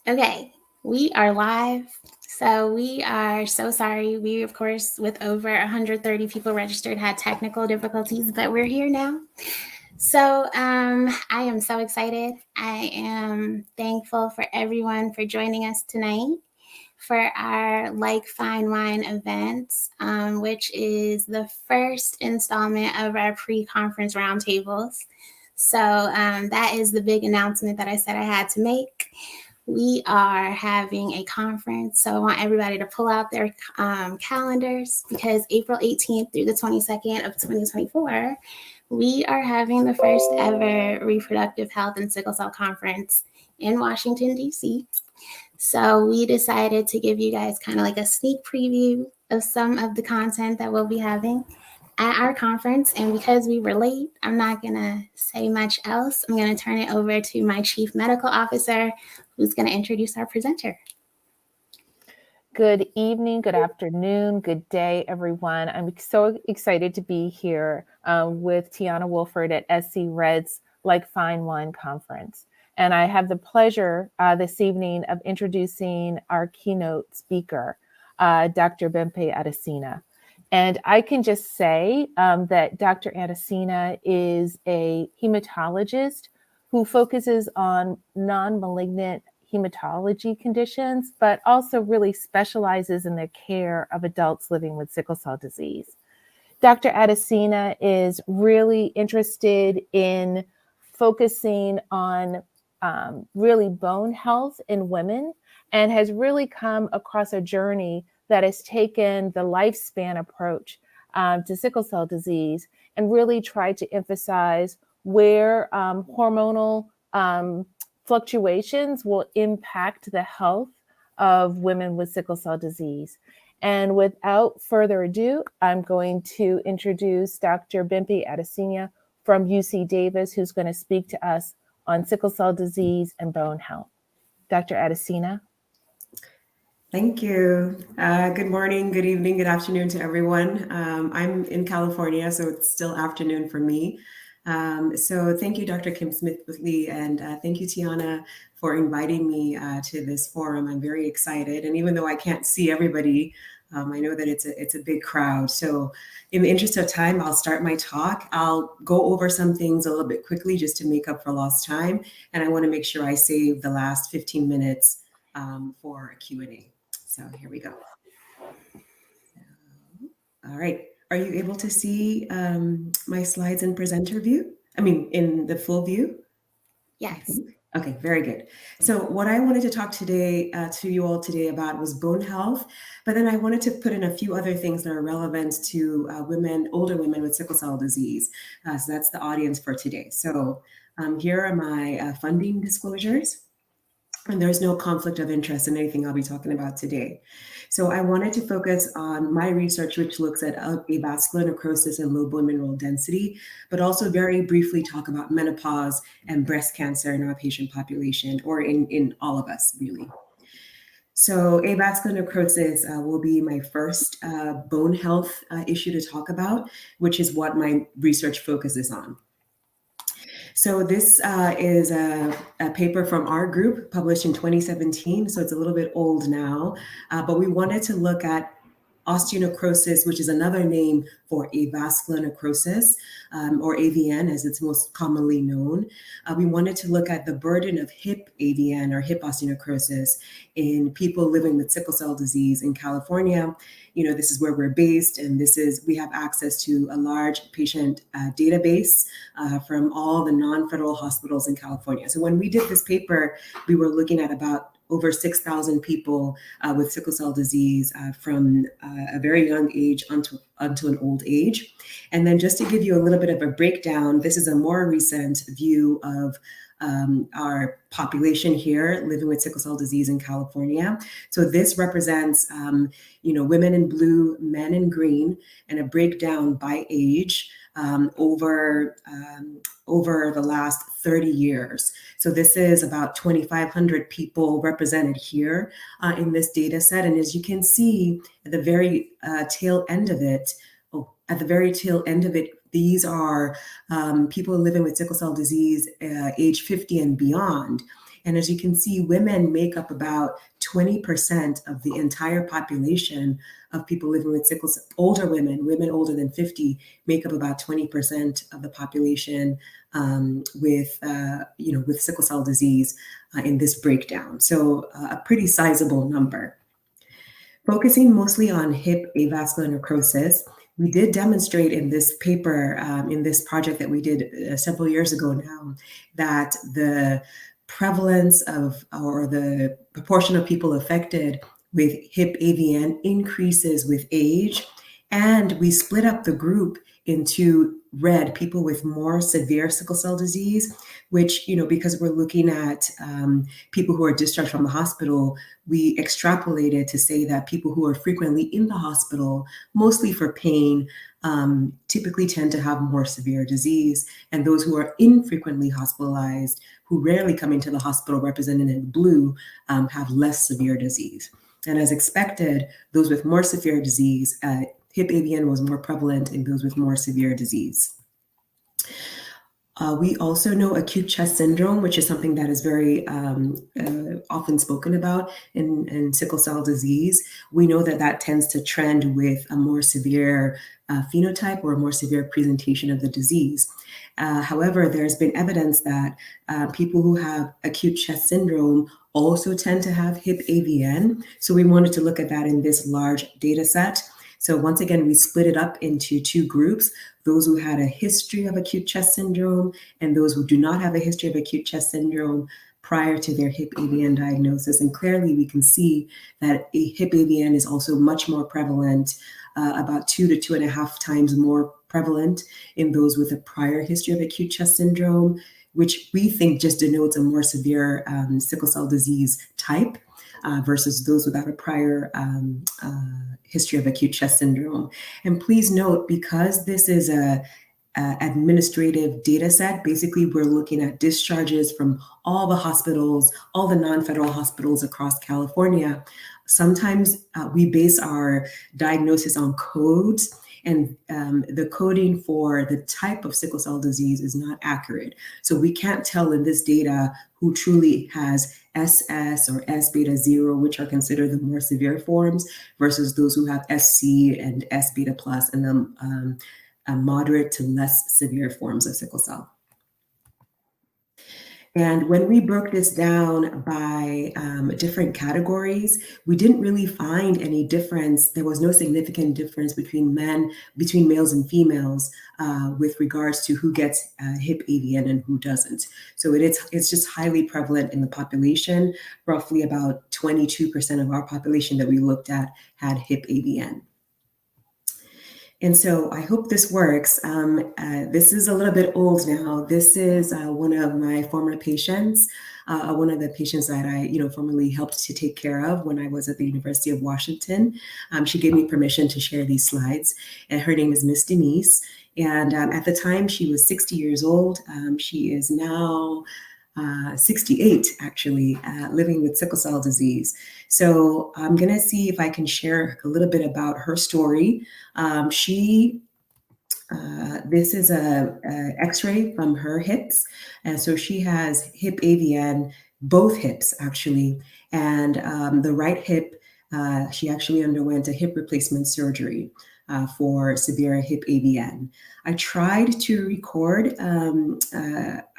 Okay, we are live. So we are so sorry. We, of course, with over 130 people registered, had technical difficulties, but we're here now. So I am so excited. I am thankful for everyone for joining us tonight for our Like Fine Wine event, which is the first installment of our pre-conference roundtables. So that is the big announcement that I said I had to make. We are having a conference, so I want everybody to pull out their calendars because April 18th through the 22nd of 2024, we are having the first ever reproductive health and sickle cell conference in Washington, D.C. So we decided to give you guys kind of like a sneak preview of some of the content that we'll be having at our conference. And because we were late, I'm not going to say much else. I'm going to turn it over to my chief medical officer, who's going to introduce our presenter. Good evening, good afternoon, good day, everyone. I'm so excited to be here with Tiana Wolford at SC Red's Like Fine Wine Conference. And I have the pleasure this evening of introducing our keynote speaker, Dr. Bempe Adesina. And I can just say that Dr. Adesina is a hematologist who focuses on non-malignant hematology conditions, but also really specializes in the care of adults living with sickle cell disease. Dr. Adesina is really interested in focusing on really bone health in women and has really come across a journey that has taken the lifespan approach to sickle cell disease and really tried to emphasize where hormonal fluctuations will impact the health of women with sickle cell disease. And without further ado, I'm going to introduce Dr. Bempe Adesina from UC Davis, who's going to speak to us on sickle cell disease and bone health. Dr. Adesina. Thank you. Good morning, good evening, good afternoon to everyone. I'm in California, so it's still afternoon for me. So thank you, Dr. Kim Smith-Lee, and thank you, Tiana, for inviting me to this forum. I'm very excited, and even though I can't see everybody, I know that it's a big crowd. So in the interest of time, I'll start my talk. I'll go over some things a little bit quickly just to make up for lost time, and I want to make sure I save the last 15 minutes for a Q&A. So here we go. All right. Are you able to see my slides in presenter view? I mean, in the full view? Yes. Okay, very good. So what I wanted to talk today to you all today about was bone health, but then I wanted to put in a few other things that are relevant to women, older women with sickle cell disease. So that's the audience for today. So here are my funding disclosures. And there's no conflict of interest in anything I'll be talking about today. So I wanted to focus on my research, which looks at avascular necrosis and low bone mineral density, but also very briefly talk about menopause and breast cancer in our patient population, or in all of us, really. So avascular necrosis will be my first bone health issue to talk about, which is what my research focuses on. So this is a paper from our group published in 2017, so it's a little bit old now, but we wanted to look at osteonecrosis, which is another name for avascular necrosis, or AVN as it's most commonly known. We wanted to look at the burden of hip AVN or hip osteonecrosis in people living with sickle cell disease in California. You know, this is where we're based, and we have access to a large patient database from all the non-federal hospitals in California. So when we did this paper, we were looking at about over 6,000 people with sickle cell disease from a very young age unto an old age. And then just to give you a little bit of a breakdown, this is a more recent view of our population here living with sickle cell disease in California. So this represents, women in blue, men in green, and a breakdown by age over the last 30 years. So this is about 2,500 people represented here in this data set. And as you can see at the very tail end of it, these are people living with sickle cell disease age 50 and beyond. And as you can see, women make up about 20% of the entire population of people living with sickle cell. Older women older than 50, make up about 20% of the population with sickle cell disease in this breakdown. So a pretty sizable number. Focusing mostly on hip avascular necrosis, we did demonstrate in this paper, in this project that we did several years ago now, that the prevalence of, or the proportion of people affected with hip AVN increases with age. And we split up the group into red, people with more severe sickle cell disease, which, because we're looking at people who are discharged from the hospital, we extrapolated to say that people who are frequently in the hospital, mostly for pain, typically tend to have more severe disease. And those who are infrequently hospitalized, who rarely come into the hospital, represented in blue, have less severe disease. And as expected, those with more severe disease, hip AVN was more prevalent in those with more severe disease. We also know acute chest syndrome, which is something that is very often spoken about in sickle cell disease. We know that tends to trend with a more severe phenotype or a more severe presentation of the disease. However, there's been evidence that people who have acute chest syndrome also tend to have hip AVN. So we wanted to look at that in this large data set. So once again, we split it up into two groups, those who had a history of acute chest syndrome and those who do not have a history of acute chest syndrome prior to their hip AVN diagnosis. And clearly we can see that a hip AVN is also much more prevalent, about 2 to 2.5 times more prevalent in those with a prior history of acute chest syndrome, which we think just denotes a more severe sickle cell disease type. Versus those without a prior history of acute chest syndrome. And please note, because this is a administrative data set, basically we're looking at discharges from all the hospitals, all the non-federal hospitals across California. Sometimes we base our diagnosis on codes, and the coding for the type of sickle cell disease is not accurate. So we can't tell in this data who truly has SS or S beta 0, which are considered the more severe forms, versus those who have SC and S beta plus and the moderate to less severe forms of sickle cell. And when we broke this down by different categories, we didn't really find any difference. There was no significant difference between males and females with regards to who gets hip AVN and who doesn't. So it's just highly prevalent in the population. Roughly about 22% of our population that we looked at had hip AVN. And so I hope this works. This is a little bit old now. This is one of my former patients, one of the patients that I, formerly helped to take care of when I was at the University of Washington. She gave me permission to share these slides. And her name is Miss Denise. And at the time, she was 60 years old. She is now 68, actually, living with sickle cell disease. So I'm going to see if I can share a little bit about her story. This is a X-ray from her hips. And so she has hip AVN, both hips, actually. And the right hip, she actually underwent a hip replacement surgery for severe hip AVN. I tried to record,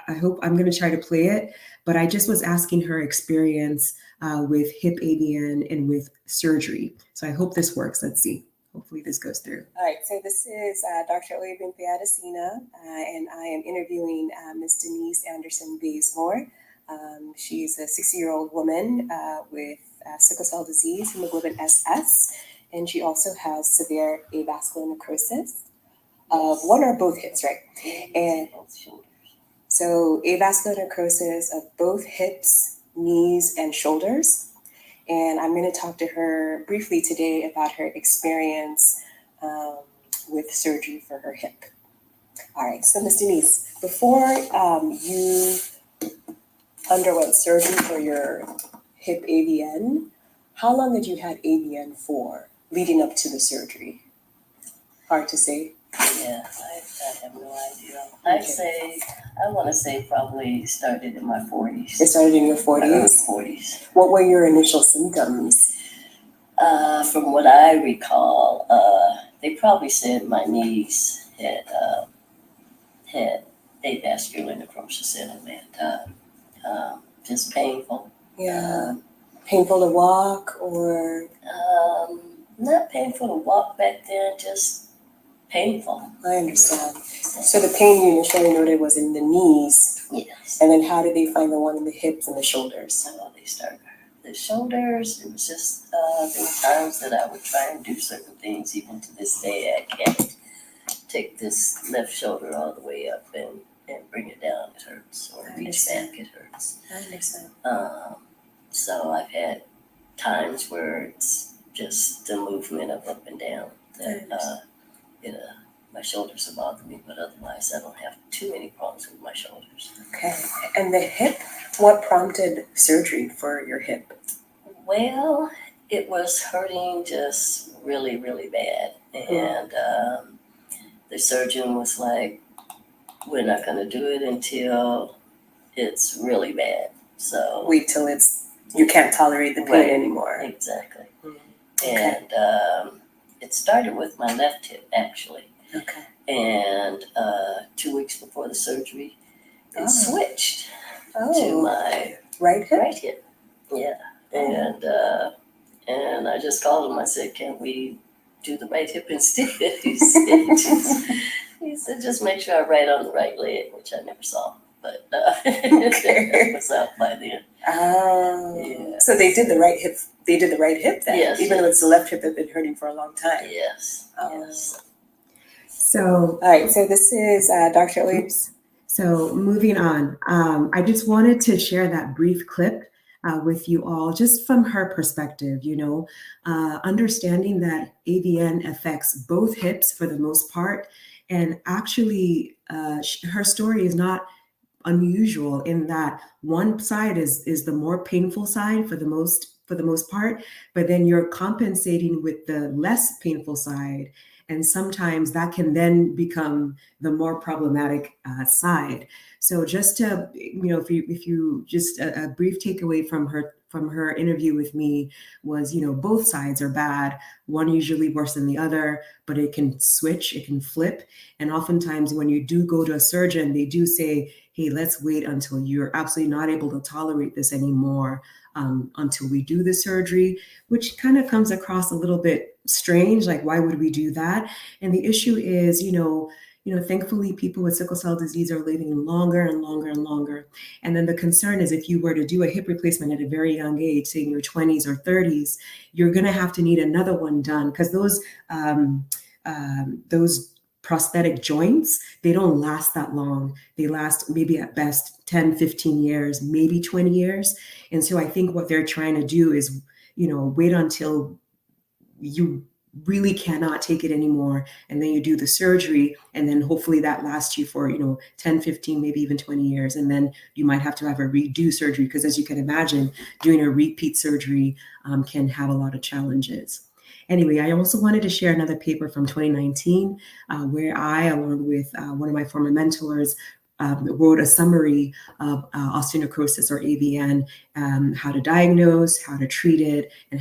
I hope I'm going to try to play it, but I just was asking her experience with hip AVN and with surgery. So I hope this works. Let's see. Hopefully this goes through. All right, so this is Dr. Oyebimpe-Adesina, and I am interviewing Ms. Denise Anderson Bazemore. She's a 60-year-old woman with sickle cell disease, hemoglobin SS, and she also has severe avascular necrosis of one or both hips, right? And so avascular necrosis of both hips, knees, and shoulders. And I'm going to talk to her briefly today about her experience with surgery for her hip. All right, so Ms. Denise, before you underwent surgery for your hip AVN, how long had you had AVN for leading up to the surgery? Hard to say. Yeah, I have no idea. I want to say probably started in my 40s. It started in your My early 40s? 40s. What were your initial symptoms? From what I recall, they probably said my knees had avascular necrosis in them, and just painful. Yeah. Painful to walk, or? Not painful to walk back then, just painful. I understand. So the pain you initially noted was in the knees. Yes. And then how did they find the one in the hips and the shoulders? They started the shoulders. It was just there were times that I would try and do certain things. Even to this day, I can't take this left shoulder all the way up and bring it down. It hurts. Or reach back. It hurts. I understand. So I've had times where it's just the movement of up and down that my shoulders have bothered me, but otherwise I don't have too many problems with my shoulders. Okay. And the hip, what prompted surgery for your hip? Well, it was hurting just really, really bad. And the surgeon was like, we're not going to do it until it's really bad. So wait till you can't tolerate the pain anymore. Exactly. Okay. And it started with my left hip, actually. Okay. And 2 weeks before the surgery, it switched to my right hip. Right hip. Yeah. And I just called him. I said, "Can we do the right hip instead?" He said, "Just make sure I write on the right leg," which I never saw. But it was out by then. Yeah. So they did the right hip. They did the right hip then, yes, even though it's the left hip that's been hurting for a long time. Yes. Yes. So, all right. So this is Dr. Oibs. So moving on, I just wanted to share that brief clip with you all, just from her perspective. Understanding that AVN affects both hips for the most part, and actually, her story is not unusual in that one side is the more painful side for the most part, but then you're compensating with the less painful side, and sometimes that can then become the more problematic side. So just to if you just a brief takeaway from her interview with me was, both sides are bad, one usually worse than the other, but it can switch, it can flip. And oftentimes when you do go to a surgeon, they do say, hey, let's wait until you're absolutely not able to tolerate this anymore, until we do the surgery, which kind of comes across a little bit strange. Like, why would we do that? And the issue is, thankfully people with sickle cell disease are living longer and longer and longer. And then the concern is, if you were to do a hip replacement at a very young age, say in your 20s or 30s, you're going to have to need another one done, because those prosthetic joints, they don't last that long. They last maybe at best 10, 15 years, maybe 20 years. And so I think what they're trying to do is, wait until you really cannot take it anymore, and then you do the surgery, and then hopefully that lasts you for 10, 15, maybe even 20 years, and then you might have to have a redo surgery, because as you can imagine, doing a repeat surgery can have a lot of challenges. Anyway, I also wanted to share another paper from 2019 where I, along with one of my former mentors, wrote a summary of osteonecrosis, or AVN, how to diagnose, how to treat it, and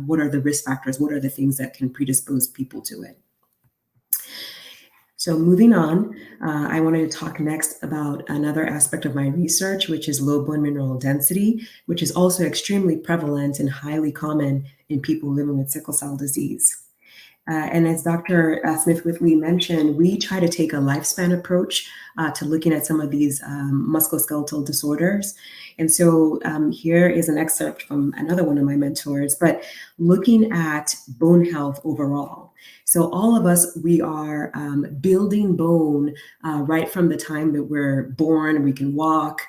what are the risk factors, what are the things that can predispose people to it. So moving on, I wanted to talk next about another aspect of my research, which is low bone mineral density, which is also extremely prevalent and highly common in people living with sickle cell disease. And as Dr. Smith-Whitley mentioned, we try to take a lifespan approach to looking at some of these musculoskeletal disorders. And so here is an excerpt from another one of my mentors, but looking at bone health overall. So all of us, we are building bone right from the time that we're born. We can walk,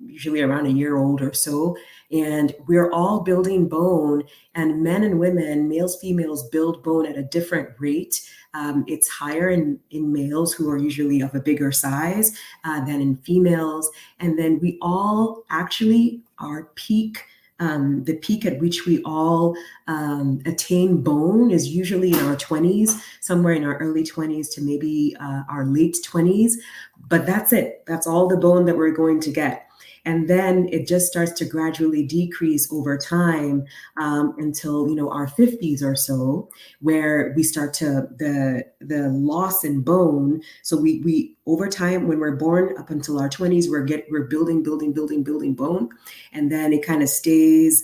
usually around a year old or so. And we're all building bone, and men and women, males, females, build bone at a different rate. It's higher in males, who are usually of a bigger size, than in females. And then we all actually, our peak The peak at which we all attain bone is usually in our 20s, somewhere in our early 20s to maybe our late 20s. But that's it. That's all the bone that we're going to get. And then it just starts to gradually decrease over time until our 50s or so, where we start to the loss in bone. So we over time, when we're born up until our 20s, we're building bone, and then it kind of stays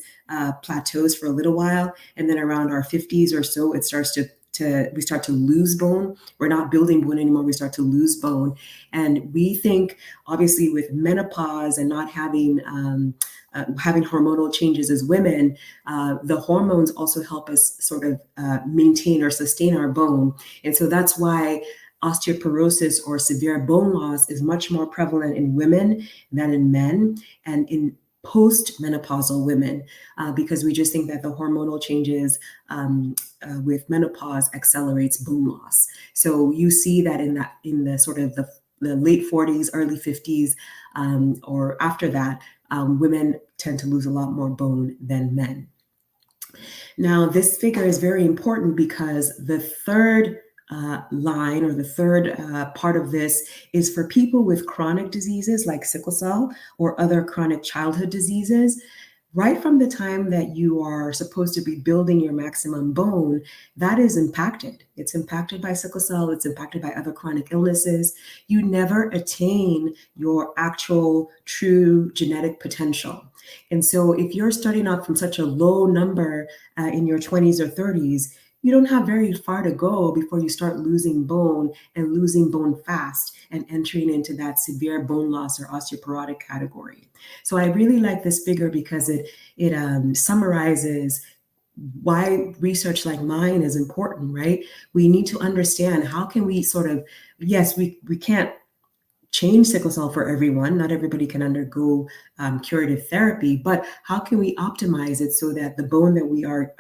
plateaus for a little while, and then around our 50s or so, it starts to we start to lose bone. We're not building bone anymore. We start to lose bone. And we think, obviously, with menopause and not having hormonal changes as women, the hormones also help us sort of maintain or sustain our bone. And so that's why osteoporosis or severe bone loss is much more prevalent in women than in men, and in post-menopausal women, because we just think that the hormonal changes with menopause accelerates bone loss. So you see that in the sort of the late 40s, early 50s, or after that, women tend to lose a lot more bone than men. Now, this figure is very important because the third line, or the third part of this, is for people with chronic diseases like sickle cell or other chronic childhood diseases. Right from the time that you are supposed to be building your maximum bone, that is impacted. It's impacted by sickle cell. It's impacted by other chronic illnesses. You never attain your actual true genetic potential. And so if you're starting off from such a low number in your 20s or 30s, you don't have very far to go before you start losing bone, and losing bone fast, and entering into that severe bone loss or osteoporotic category. So I really like this figure because it summarizes why research like mine is important, right? We need to understand, how can we sort of, yes, we can't change sickle cell for everyone. Not everybody can undergo curative therapy, but how can we optimize it so that the bone that we are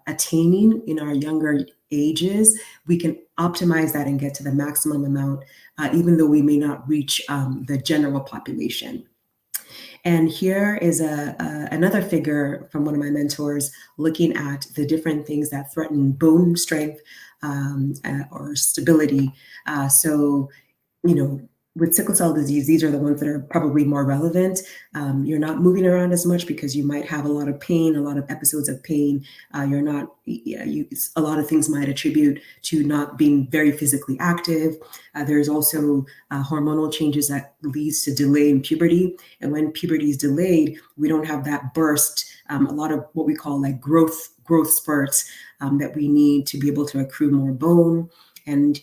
attaining in our younger ages, we can optimize that and get to the maximum amount, even though we may not reach the general population. And here is another figure from one of my mentors, looking at the different things that threaten bone strength or stability. So, with sickle cell disease, these are the ones that are probably more relevant. You're not moving around as much because you might have a lot of pain, a lot of episodes of pain. A lot of things might attribute to not being very physically active. There's also hormonal changes that leads to delay in puberty. And when puberty is delayed, we don't have that burst, a lot of what we call like growth spurts that we need to be able to accrue more bone. And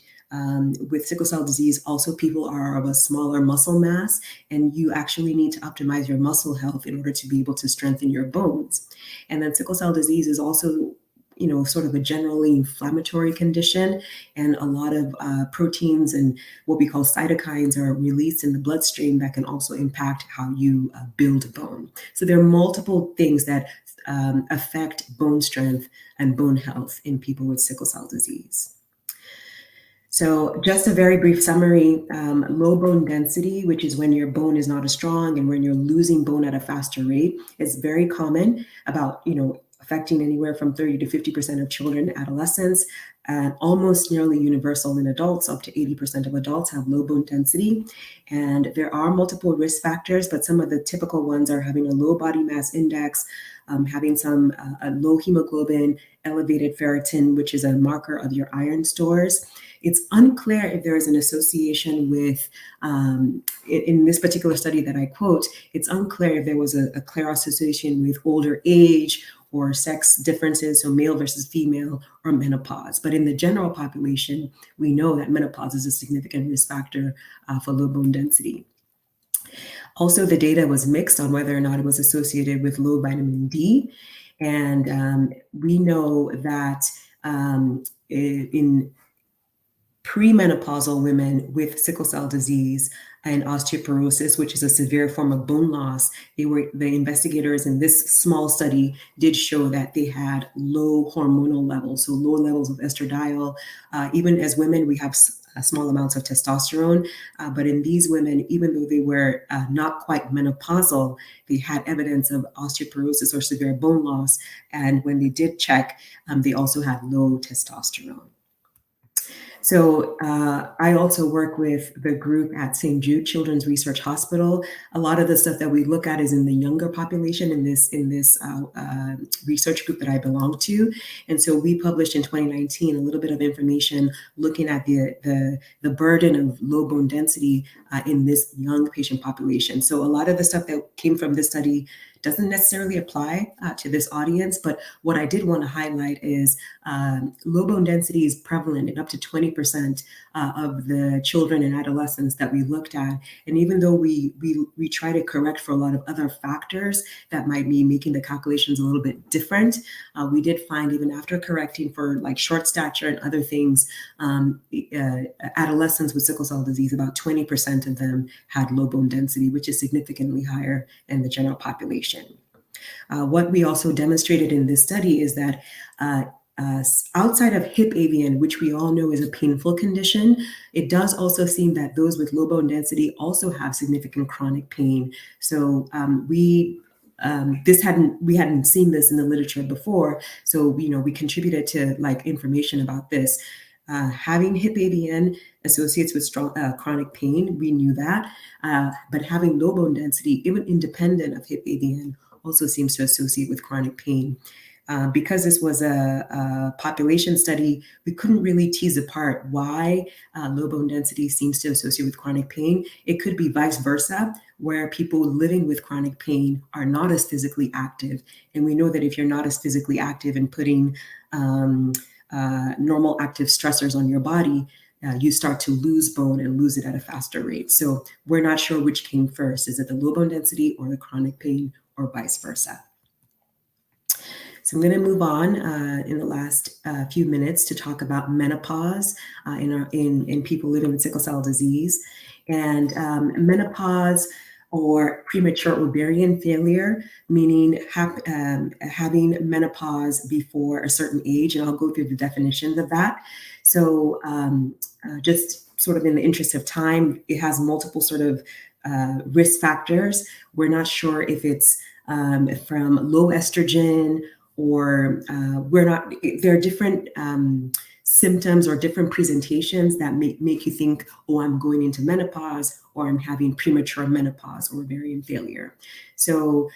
with sickle cell disease, also people are of a smaller muscle mass, and you actually need to optimize your muscle health in order to be able to strengthen your bones. And then sickle cell disease is also, sort of a generally inflammatory condition, and a lot of proteins and what we call cytokines are released in the bloodstream that can also impact how you build bone. So there are multiple things that affect bone strength and bone health in people with sickle cell disease. So just a very brief summary, low bone density, which is when your bone is not as strong and when you're losing bone at a faster rate, is very common, about, affecting anywhere from 30 to 50% of children, adolescents, and almost nearly universal in adults. Up to 80% of adults have low bone density. And there are multiple risk factors, but some of the typical ones are having a low body mass index, having some low hemoglobin, elevated ferritin, which is a marker of your iron stores. It's unclear if there is an association with, in this particular study that I quote, it's unclear if there was a clear association with older age or sex differences, so male versus female, or menopause. But in the general population, we know that menopause is a significant risk factor for low bone density. Also, the data was mixed on whether or not it was associated with low vitamin D. And we know that in premenopausal women with sickle cell disease and osteoporosis, which is a severe form of bone loss, the investigators in this small study did show that they had low hormonal levels, so low levels of estradiol. Even as women, we have small amounts of testosterone. But in these women, even though they were not quite menopausal, they had evidence of osteoporosis or severe bone loss. And when they did check, they also had low testosterone. So I also work with the group at St. Jude Children's Research Hospital. A lot of the stuff that we look at is in the younger population in this research group that I belong to. And so we published in 2019 a little bit of information looking at the burden of low bone density in this young patient population. So a lot of the stuff that came from this study doesn't necessarily apply to this audience, but what I did want to highlight is low bone density is prevalent in up to 20% of the children and adolescents that we looked at. And even though we try to correct for a lot of other factors that might be making the calculations a little bit different, we did find even after correcting for like short stature and other things, adolescents with sickle cell disease, about 20% of them had low bone density, which is significantly higher than the general population. What we also demonstrated in this study is that outside of hip AVN, which we all know is a painful condition, it does also seem that those with low bone density also have significant chronic pain. So we hadn't seen this in the literature before. So we contributed to like information about this. Having hip AVN associates with strong chronic pain, we knew that. But having low bone density, even independent of hip AVN, also seems to associate with chronic pain. Because this was a population study, we couldn't really tease apart why low bone density seems to associate with chronic pain. It could be vice versa, where people living with chronic pain are not as physically active. And we know that if you're not as physically active and putting normal active stressors on your body, you start to lose bone and lose it at a faster rate. So we're not sure which came first. Is it the low bone density or the chronic pain or vice versa? So I'm going to move on in the last few minutes to talk about menopause in people living with sickle cell disease. And menopause or premature ovarian failure, meaning having menopause before a certain age. And I'll go through the definitions of that. So just sort of in the interest of time, it has multiple sort of risk factors. We're not sure if it's from low estrogen or there are different symptoms or different presentations that make you think, oh, I'm going into menopause or I'm having premature menopause or ovarian failure. So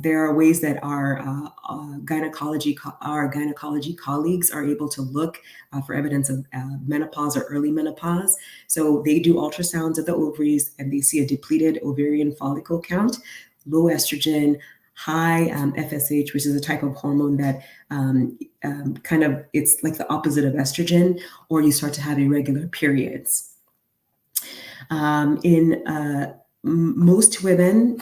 there are ways that our gynecology colleagues are able to look for evidence of menopause or early menopause. So they do ultrasounds of the ovaries and they see a depleted ovarian follicle count, low estrogen, high FSH, which is a type of hormone that it's like the opposite of estrogen, or you start to have irregular periods. In most women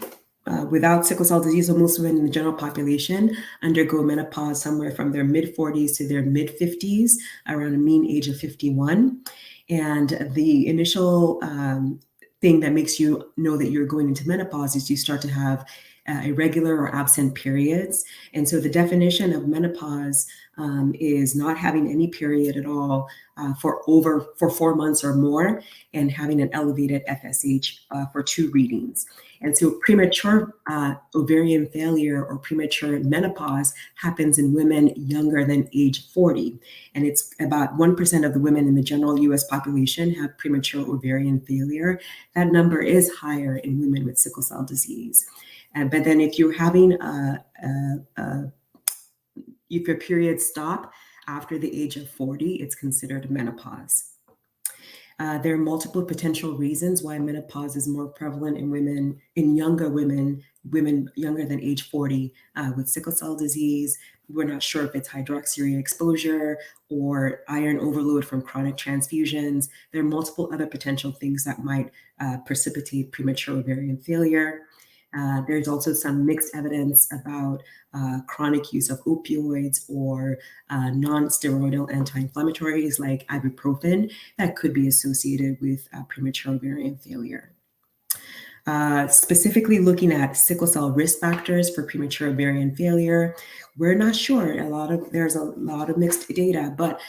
without sickle cell disease, or most women in the general population undergo menopause somewhere from their mid-40s to their mid-50s, around a mean age of 51. And the initial thing that makes you know that you're going into menopause is you start to have irregular or absent periods. And so the definition of menopause is not having any period at all for 4 months or more, and having an elevated FSH for 2 readings. And so premature ovarian failure or premature menopause happens in women younger than age 40. And it's about 1% of the women in the general US population have premature ovarian failure. That number is higher in women with sickle cell disease. But then if you're having if your periods stop after the age of 40, it's considered menopause. There are multiple potential reasons why menopause is more prevalent in younger women younger than age 40 with sickle cell disease. We're not sure if it's hydroxyurea exposure or iron overload from chronic transfusions. There are multiple other potential things that might precipitate premature ovarian failure. There's also some mixed evidence about chronic use of opioids or non-steroidal anti-inflammatories like ibuprofen that could be associated with premature ovarian failure. Specifically looking at sickle cell risk factors for premature ovarian failure. We're not sure. There's a lot of mixed data, but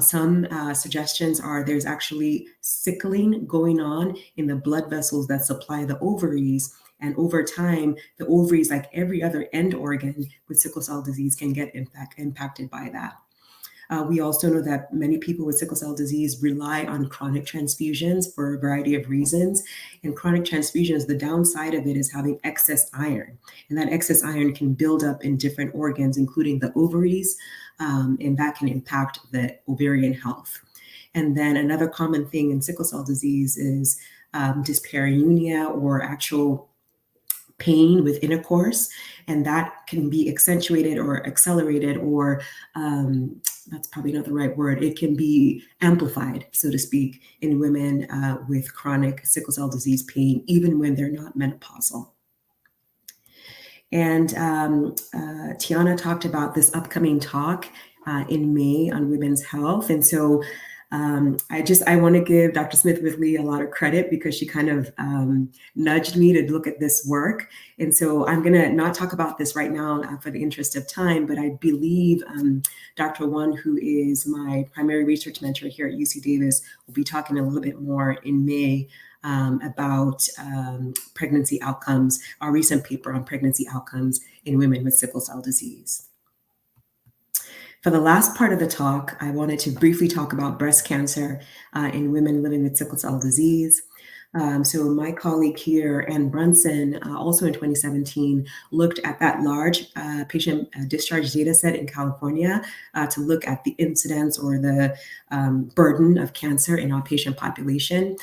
some suggestions are there's actually sickling going on in the blood vessels that supply the ovaries. And over time, the ovaries, like every other end organ with sickle cell disease, can get impacted by that. We also know that many people with sickle cell disease rely on chronic transfusions for a variety of reasons. And chronic transfusions, the downside of it is having excess iron. And that excess iron can build up in different organs, including the ovaries, and that can impact the ovarian health. And then another common thing in sickle cell disease is dyspareunia, or actual pain with intercourse, and that can be accentuated or accelerated, or that's probably not the right word. It can be amplified, so to speak, in women with chronic sickle cell disease pain, even when they're not menopausal. And Tiana talked about this upcoming talk in May on women's health. And so I want to give Dr. Smith-Whitley a lot of credit, because she kind of nudged me to look at this work. And so I'm going to not talk about this right now for the interest of time, but I believe Dr. One, who is my primary research mentor here at UC Davis, will be talking a little bit more in May about pregnancy outcomes, our recent paper on pregnancy outcomes in women with sickle cell disease. For the last part of the talk, I wanted to briefly talk about breast cancer in women living with sickle cell disease. So my colleague here, Ann Brunson, also in 2017, looked at that large patient discharge data set in California to look at the incidence or the burden of cancer in our patient population.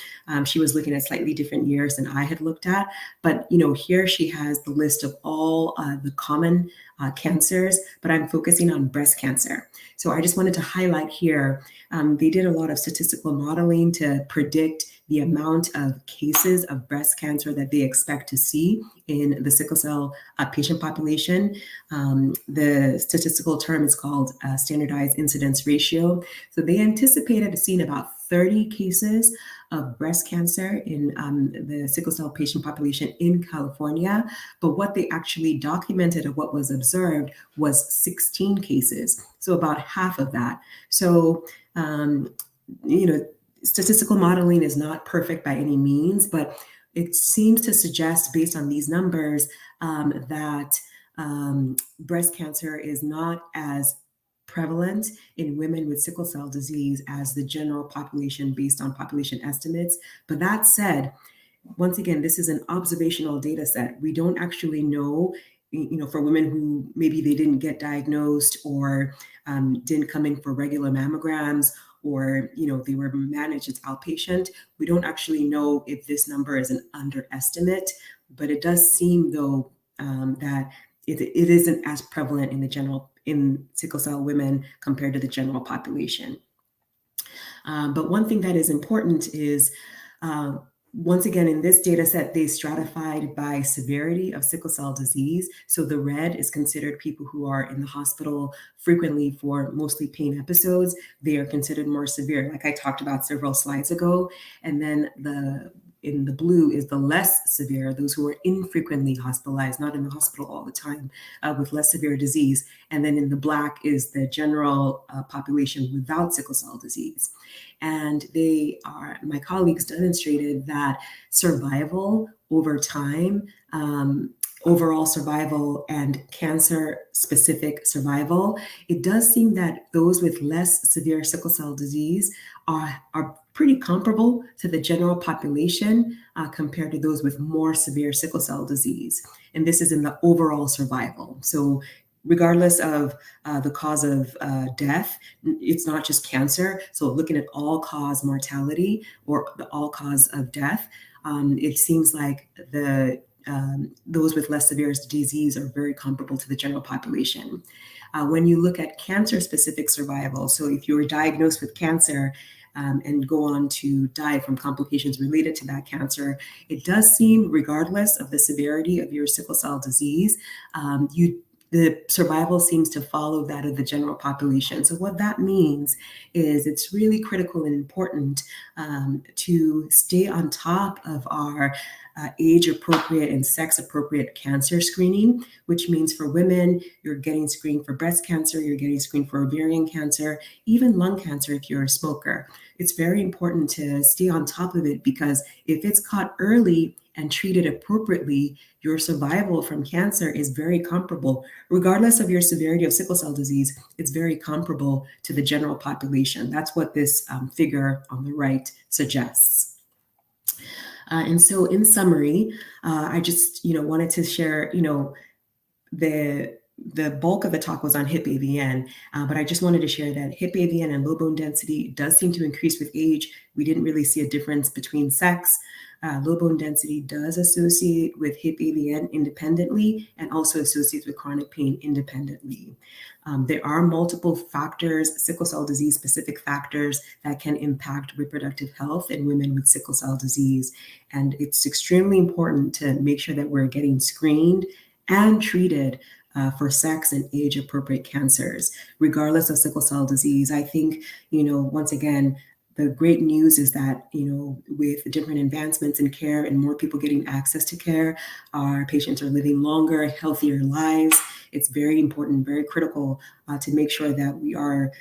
She was looking at slightly different years than I had looked at, but here she has the list of all the common cancers, but I'm focusing on breast cancer. So I just wanted to highlight here, they did a lot of statistical modeling to predict the amount of cases of breast cancer that they expect to see in the sickle cell patient population. The statistical term is called standardized incidence ratio. So they anticipated seeing about 30 cases of breast cancer in the sickle cell patient population in California. But what they actually documented of what was observed was 16 cases. So about half of that. So, statistical modeling is not perfect by any means, but it seems to suggest, based on these numbers, that breast cancer is not as prevalent in women with sickle cell disease as the general population based on population estimates. But that said, once again, this is an observational data set. We don't actually know, for women who maybe they didn't get diagnosed or didn't come in for regular mammograms, or they were managed as outpatient. We don't actually know if this number is an underestimate, but it does seem, though, that it isn't as prevalent in sickle cell women compared to the general population. But one thing that is important is, once again, in this data set, they stratified by severity of sickle cell disease. So the red is considered people who are in the hospital frequently for mostly pain episodes. They are considered more severe, like I talked about several slides ago. And then in the blue is the less severe, those who are infrequently hospitalized, not in the hospital all the time, with less severe disease. And then in the black is the general population without sickle cell disease. And my colleagues demonstrated that survival over time, overall survival and cancer-specific survival, it does seem that those with less severe sickle cell disease are pretty comparable to the general population compared to those with more severe sickle cell disease. And this is in the overall survival. So regardless of the cause of death, it's not just cancer. So looking at all-cause mortality or the all-cause of death, it seems like those with less severe disease are very comparable to the general population. When you look at cancer-specific survival, so if you were diagnosed with cancer and go on to die from complications related to that cancer, it does seem, regardless of the severity of your sickle cell disease, the survival seems to follow that of the general population. So what that means is it's really critical and important to stay on top of our age appropriate and sex appropriate cancer screening, which means for women, you're getting screened for breast cancer, you're getting screened for ovarian cancer, even lung cancer if you're a smoker. It's very important to stay on top of it, because if it's caught early and treated appropriately, your survival from cancer is very comparable. Regardless of your severity of sickle cell disease, it's very comparable to the general population. That's what this figure on the right suggests. And so in summary, I just, wanted to share, the bulk of the talk was on hip AVN, but I just wanted to share that hip AVN and low bone density does seem to increase with age. We didn't really see a difference between sex. Low bone density does associate with hip AVN independently and also associates with chronic pain independently. There are multiple factors, sickle cell disease specific factors, that can impact reproductive health in women with sickle cell disease. And it's extremely important to make sure that we're getting screened and treated for sex and age appropriate cancers, regardless of sickle cell disease. I think, once again, the great news is that, with different advancements in care and more people getting access to care, our patients are living longer, healthier lives. It's very important, very critical to make sure that we are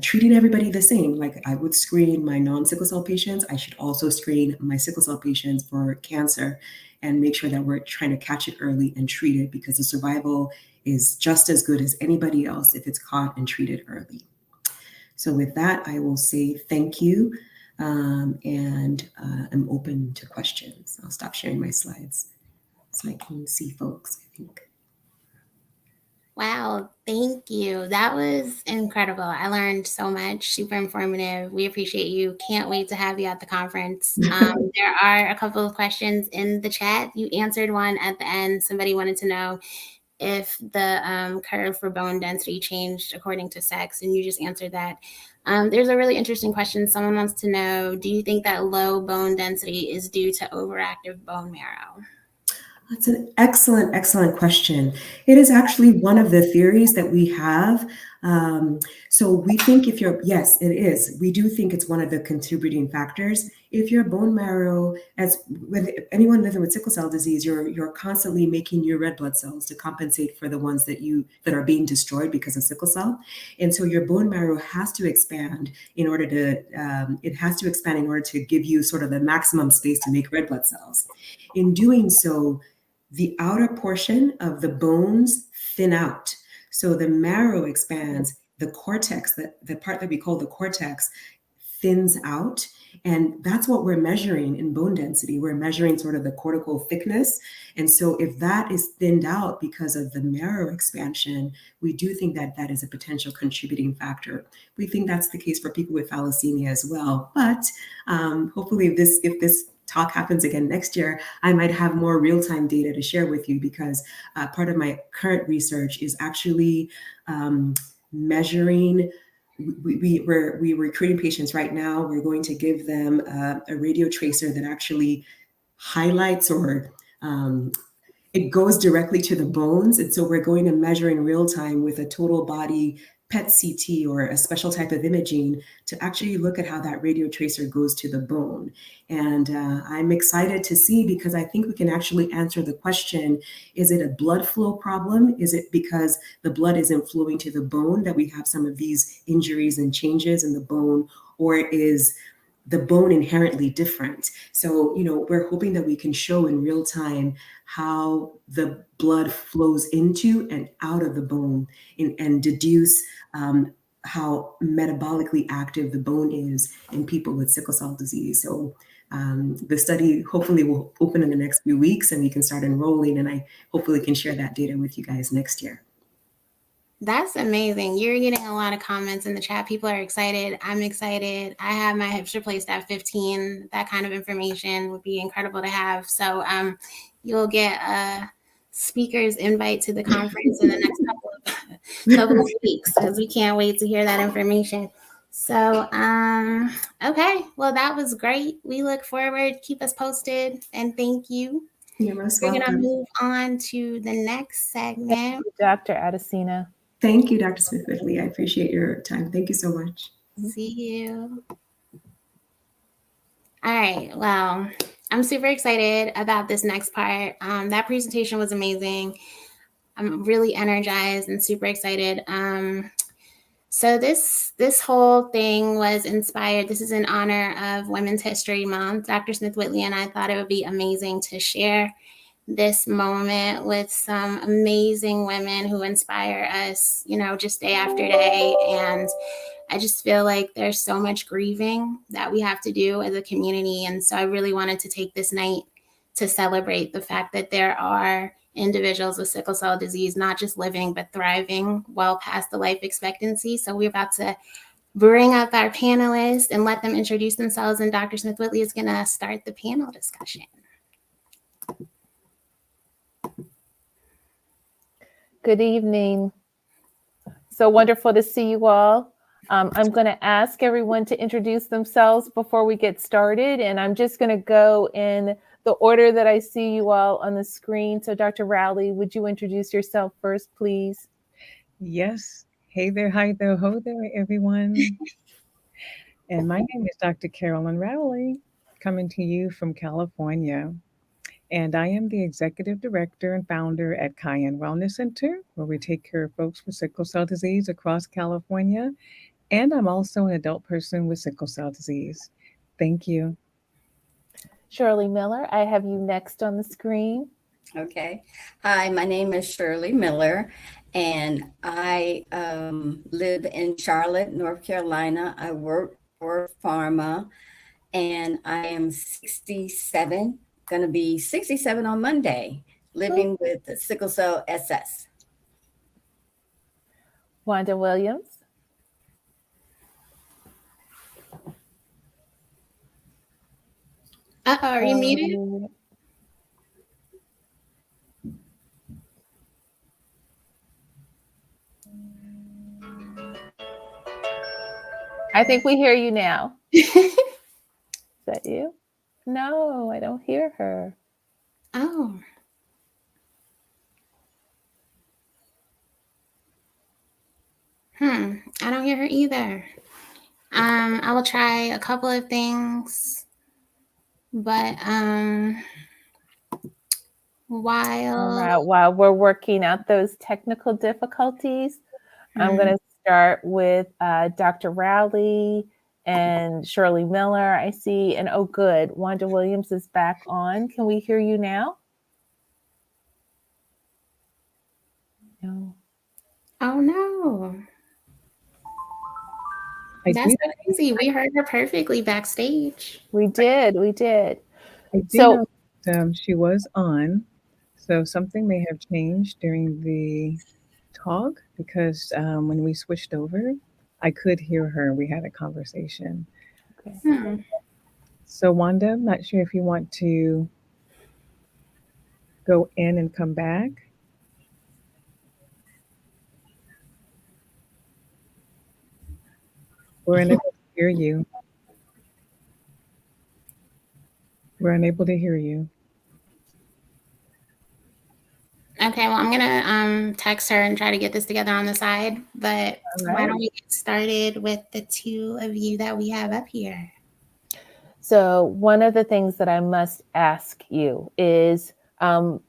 treating everybody the same. Like I would screen my non-sickle cell patients, I should also screen my sickle cell patients for cancer and make sure that we're trying to catch it early and treat it, because the survival is just as good as anybody else if it's caught and treated early. So with that, I will say thank you, and I'm open to questions. I'll stop sharing my slides so I can see folks, I think. Wow, thank you. That was incredible. I learned so much, super informative. We appreciate you. Can't wait to have you at the conference. There are a couple of questions in the chat. You answered one at the end. Somebody wanted to know if the curve for bone density changed according to sex, and you just answered that. There's a really interesting question. Someone wants to know, do you think that low bone density is due to overactive bone marrow? That's an excellent, excellent question. It is actually one of the theories that we have. So we think yes, it is. We do think it's one of the contributing factors. If your bone marrow, as with anyone living with sickle cell disease, you're constantly making new red blood cells to compensate for the ones that are being destroyed because of sickle cell. And so your bone marrow has to expand in order to give you sort of the maximum space to make red blood cells. In doing so, the outer portion of the bones thin out. So the marrow expands, the cortex, the part that we call the cortex, thins out. And that's what we're measuring in bone density. We're measuring sort of the cortical thickness. And so if that is thinned out because of the marrow expansion, we do think that that is a potential contributing factor. We think that's the case for people with thalassemia as well. But hopefully if this talk happens again next year, I might have more real-time data to share with you, because part of my current research is actually measuring. We're recruiting patients right now. We're going to give them a radio tracer that actually highlights or it goes directly to the bones. And so we're going to measure in real time with a total body PET CT or a special type of imaging to actually look at how that radio tracer goes to the bone. And I'm excited to see, because I think we can actually answer the question, is it a blood flow problem? Is it because the blood isn't flowing to the bone that we have some of these injuries and changes in the bone? Or is the bone inherently different? So, we're hoping that we can show in real time how the blood flows into and out of the bone and deduce how metabolically active the bone is in people with sickle cell disease. So the study hopefully will open in the next few weeks and we can start enrolling, and I hopefully can share that data with you guys next year. That's amazing. You're getting a lot of comments in the chat. People are excited. I'm excited. I have my hips replaced at 15. That kind of information would be incredible to have. So you'll get a speaker's invite to the conference in the next couple of weeks, because we can't wait to hear that information. So, okay. Well, that was great. We look forward. Keep us posted. And thank you. You're most We're going to welcome. move on to the next segment. Dr. Adesina. Thank you, Dr. Smith-Whitley. I appreciate your time. Thank you so much. See you. All right. Well, I'm super excited about this next part. That presentation was amazing. I'm really energized and super excited. So this whole thing was inspired. This is in honor of Women's History Month. Dr. Smith-Whitley and I thought it would be amazing to share this moment with some amazing women who inspire us, just day after day. And I just feel like there's so much grieving that we have to do as a community. And so I really wanted to take this night to celebrate the fact that there are individuals with sickle cell disease, not just living, but thriving well past the life expectancy. So we're about to bring up our panelists and let them introduce themselves. And Dr. Smith-Whitley is going to start the panel discussion. Good evening. So wonderful to see you all. I'm going to ask everyone to introduce themselves before we get started, and I'm just going to go in the order that I see you all on the screen. So Dr. Rowley, would you introduce yourself first, please? Yes. Hey there, hi there, ho there, everyone. And my name is Dr. Carolyn Rowley, coming to you from California. And I am the executive director and founder at Cayenne Wellness Center, where we take care of folks with sickle cell disease across California. And I'm also an adult person with sickle cell disease. Thank you. Shirley Miller, I have you next on the screen. Okay. Hi, my name is Shirley Miller, and I live in Charlotte, North Carolina. I work for pharma, and I am 67, going to be 67 on Monday, living with sickle cell SS. Wanda Williams. Are you muted? I think we hear you now. Is that you? No, I don't hear her. Oh. I don't hear her either. I will try a couple of things, but while we're working out those technical difficulties, I'm going to start with Dr. Rowley and Shirley Miller. I see, and oh, good, Wanda Williams is back on. Can we hear you now? No. Oh no. That's crazy. We heard her perfectly backstage. We did. I do know that, she was on, so something may have changed during the talk, because when we switched over, I could hear her. We had a conversation. Okay. So Wanda, I'm not sure if you want to go in and come back. We're unable to hear you. We're unable to hear you. Okay, well, I'm gonna text her and try to get this together on the side, but why don't we get started with the two of you that we have up here? So one of the things that I must ask you is, in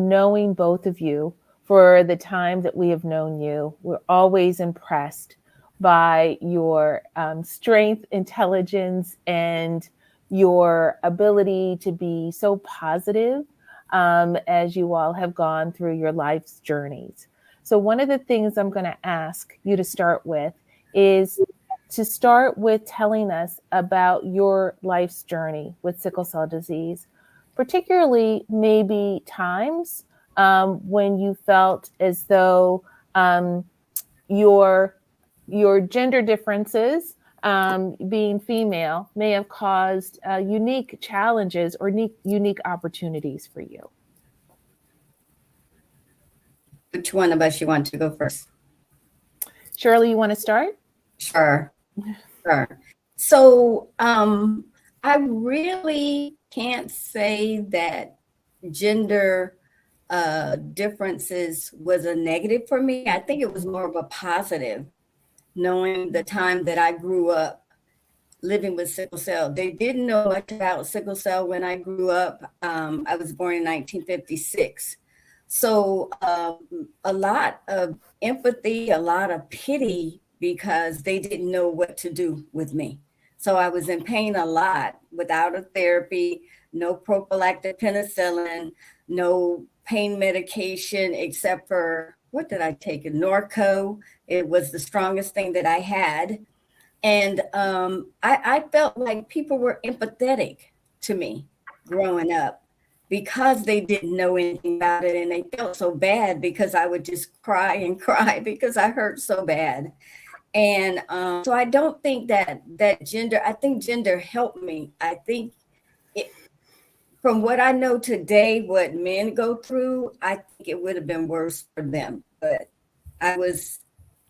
knowing both of you for the time that we have known you, we're always impressed by your strength, intelligence, and your ability to be so positive as you all have gone through your life's journeys. So one of the things I'm going to ask you to start with is to start with telling us about your life's journey with sickle cell disease, particularly maybe times when you felt as though your gender differences, being female, may have caused unique challenges or unique opportunities for you. Which one of us you want to go first? Shirley, you want to start? Sure. So I really can't say that gender differences was a negative for me. I think it was more of a positive, knowing the time that I grew up living with sickle cell. They didn't know much about sickle cell when I grew up. I was born in 1956. So a lot of empathy, a lot of pity because they didn't know what to do with me. So I was in pain a lot without a therapy, no prophylactic penicillin, no pain medication except for what did I take? A Norco. It was the strongest thing that I had, and I felt like people were empathetic to me growing up because they didn't know anything about it. And they felt so bad because I would just cry and cry because I hurt so bad. And so I don't think that gender, I think gender helped me. I think it, from what I know today, what men go through, I think it would have been worse for them. But I was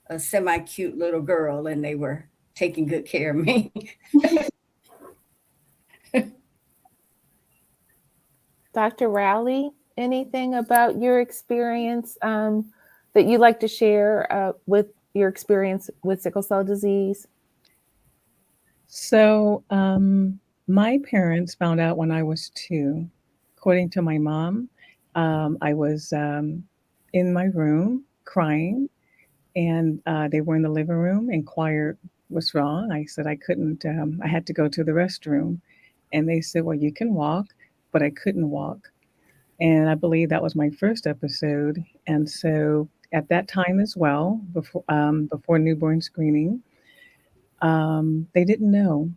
a semi cute little girl and they were taking good care of me. Dr. Rowley, anything about your experience that you'd like to share with your experience with sickle cell disease? So, my parents found out when I was 2. According to my mom, I was in my room crying, and they were in the living room, inquired what's wrong. I said I couldn't, I had to go to the restroom. And they said, well, you can walk, but I couldn't walk. And I believe that was my first episode. And so at that time as well, before newborn screening, they didn't know.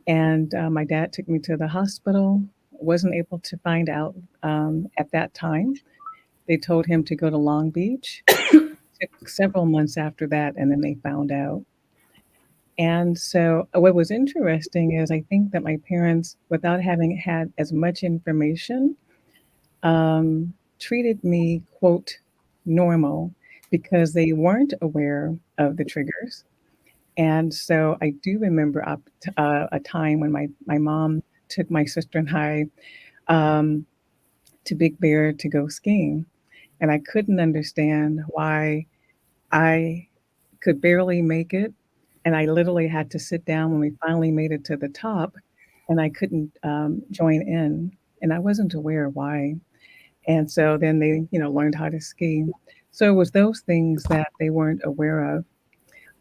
And my dad took me to the hospital. Wasn't able to find out at that time. They told him to go to Long Beach. Took several months after that, and then they found out. And so, what was interesting is I think that my parents, without having had as much information, treated me, quote, normal because they weren't aware of the triggers. And so I do remember a time when my mom took my sister and I um, to Big Bear to go skiing. And I couldn't understand why I could barely make it. And I literally had to sit down when we finally made it to the top, and I couldn't join in. And I wasn't aware why. And so then they, learned how to ski. So it was those things that they weren't aware of.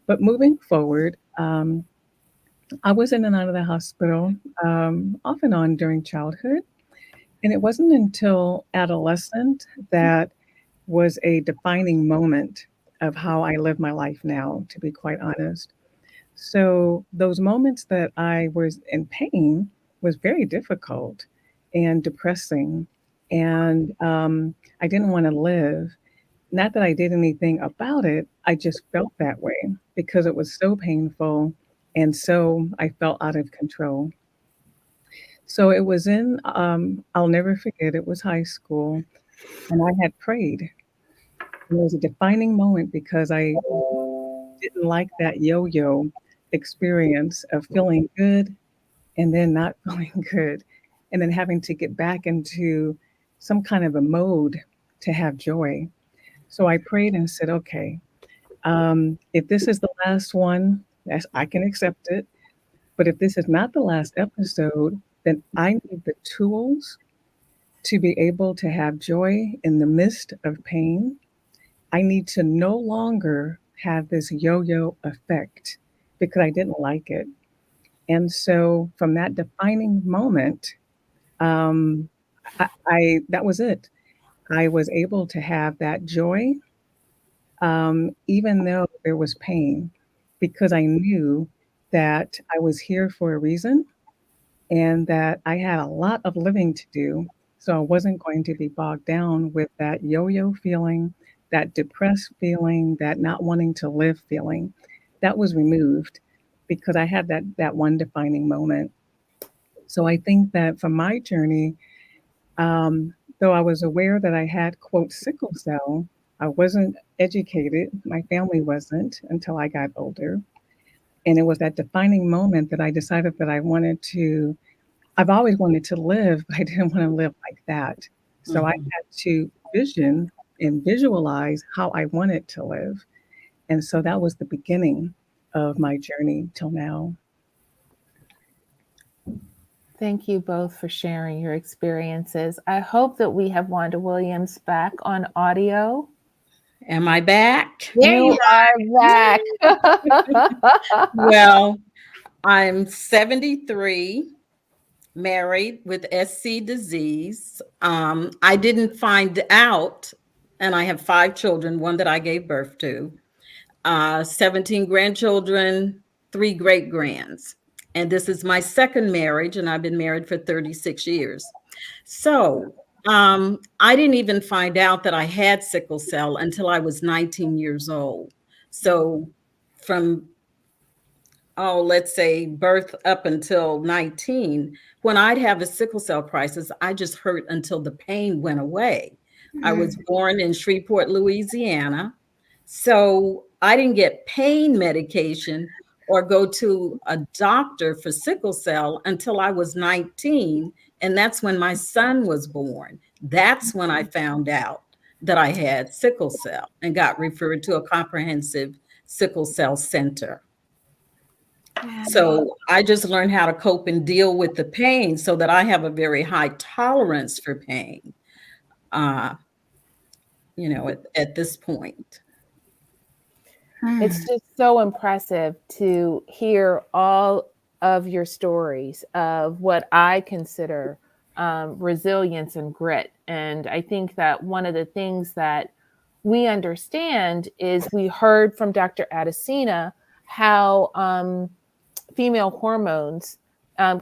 But moving forward, I was in and out of the hospital off and on during childhood. And it wasn't until adolescent that was a defining moment of how I live my life now, to be quite honest. So those moments that I was in pain was very difficult and depressing. And I didn't want to live. Not that I did anything about it, I just felt that way because it was so painful. And so I felt out of control. So it was I'll never forget, it was high school, and I had prayed. And it was a defining moment because I didn't like that yo yo experience of feeling good and then not feeling good, and then having to get back into some kind of a mode to have joy. So I prayed and said, okay, if this is the last one, I can accept it. But if this is not the last episode, then I need the tools to be able to have joy in the midst of pain. I need to no longer have this yo yo effect because I didn't like it. And so from that defining moment, um, I that was it. I was able to have that joy, even though there was pain, because I knew that I was here for a reason and that I had a lot of living to do. So I wasn't going to be bogged down with that yo yo feeling, that depressed feeling, that not wanting to live feeling. That was removed because I had that one defining moment. So I think that from my journey, though I was aware that I had, quote, sickle cell, I wasn't educated. My family wasn't until I got older. And it was that defining moment that I decided that I've always wanted to live, but I didn't want to live like that. So I Mhm. had to vision and visualize how I wanted to live. And so that was the beginning of my journey till now. Thank you both for sharing your experiences. I hope that we have Wanda Williams back on audio. Am I back? There you You are back. Well, I'm 73, married with SC disease. I didn't find out, and I have 5 children, one that I gave birth to, 17 grandchildren, 3 great grands. And this is my second marriage, and I've been married for 36 years. So I didn't even find out that I had sickle cell until I was 19 years old. So from, oh, let's say birth up until 19, when I'd have a sickle cell crisis, I just hurt until the pain went away. I was born in Shreveport, Louisiana. So I didn't get pain medication or go to a doctor for sickle cell until I was 19. And that's when my son was born. That's when I found out that I had sickle cell and got referred to a comprehensive sickle cell center. So I just learned how to cope and deal with the pain so that I have a very high tolerance for pain, uh, at this point. It's just so impressive to hear all of your stories of what I consider resilience and grit. And I think that one of the things that we understand is we heard from Dr. Adesina how female hormones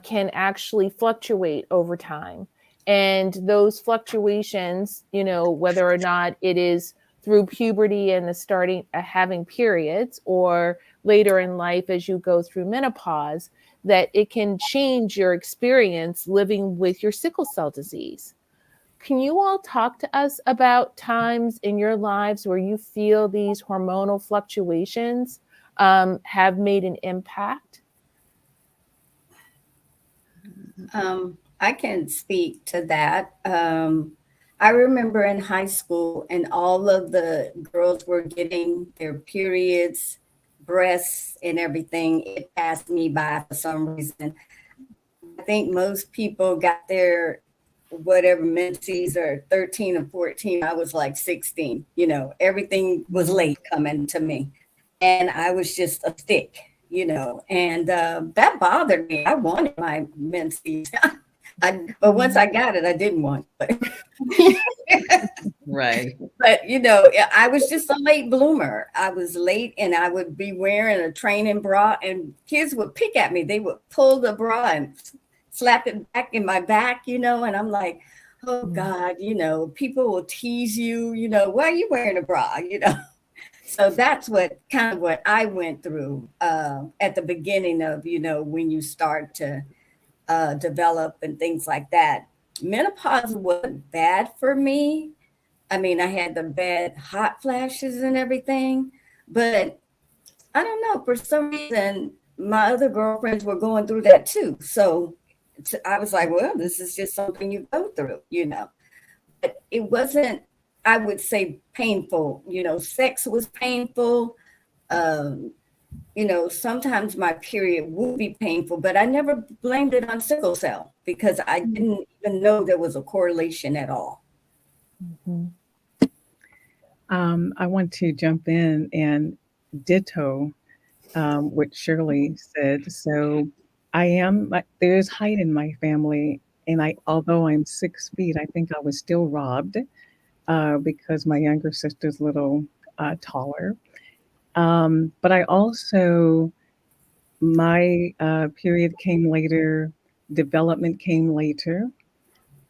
can actually fluctuate over time. And those fluctuations, whether or not it is through puberty and the starting having periods or later in life as you go through menopause, that it can change your experience living with your sickle cell disease. Can you all talk to us about times in your lives where you feel these hormonal fluctuations have made an impact? I can speak to that. I remember in high school, and all of the girls were getting their periods, breasts, and everything. It passed me by for some reason. I think most people got their whatever menses or 13 or 14. I was like 16. Everything was late coming to me. And I was just a stick, and that bothered me. I wanted my menses. But once I got it, I didn't want it. Right. But I was just a late bloomer. I was late, and I would be wearing a training bra, and kids would pick at me. They would pull the bra and slap it back in my back, and I'm like, oh God, people will tease you, why are you wearing a bra? So that's what I went through at the beginning of, when you start to develop and things like that. Menopause wasn't bad for me. I mean, I had the bad hot flashes and everything, but I don't know, for some reason, my other girlfriends were going through that too. So I was like, well, this is just something you go through. But it wasn't, I would say, painful. Sex was painful. Um, sometimes my period would be painful, but I never blamed it on sickle cell because I didn't even know there was a correlation at all. Mm-hmm. I want to jump in and ditto what Shirley said. So there's height in my family, and although I'm 6 feet, I think I was still robbed because my younger sister's a little taller. But I also, my period came later, development came later.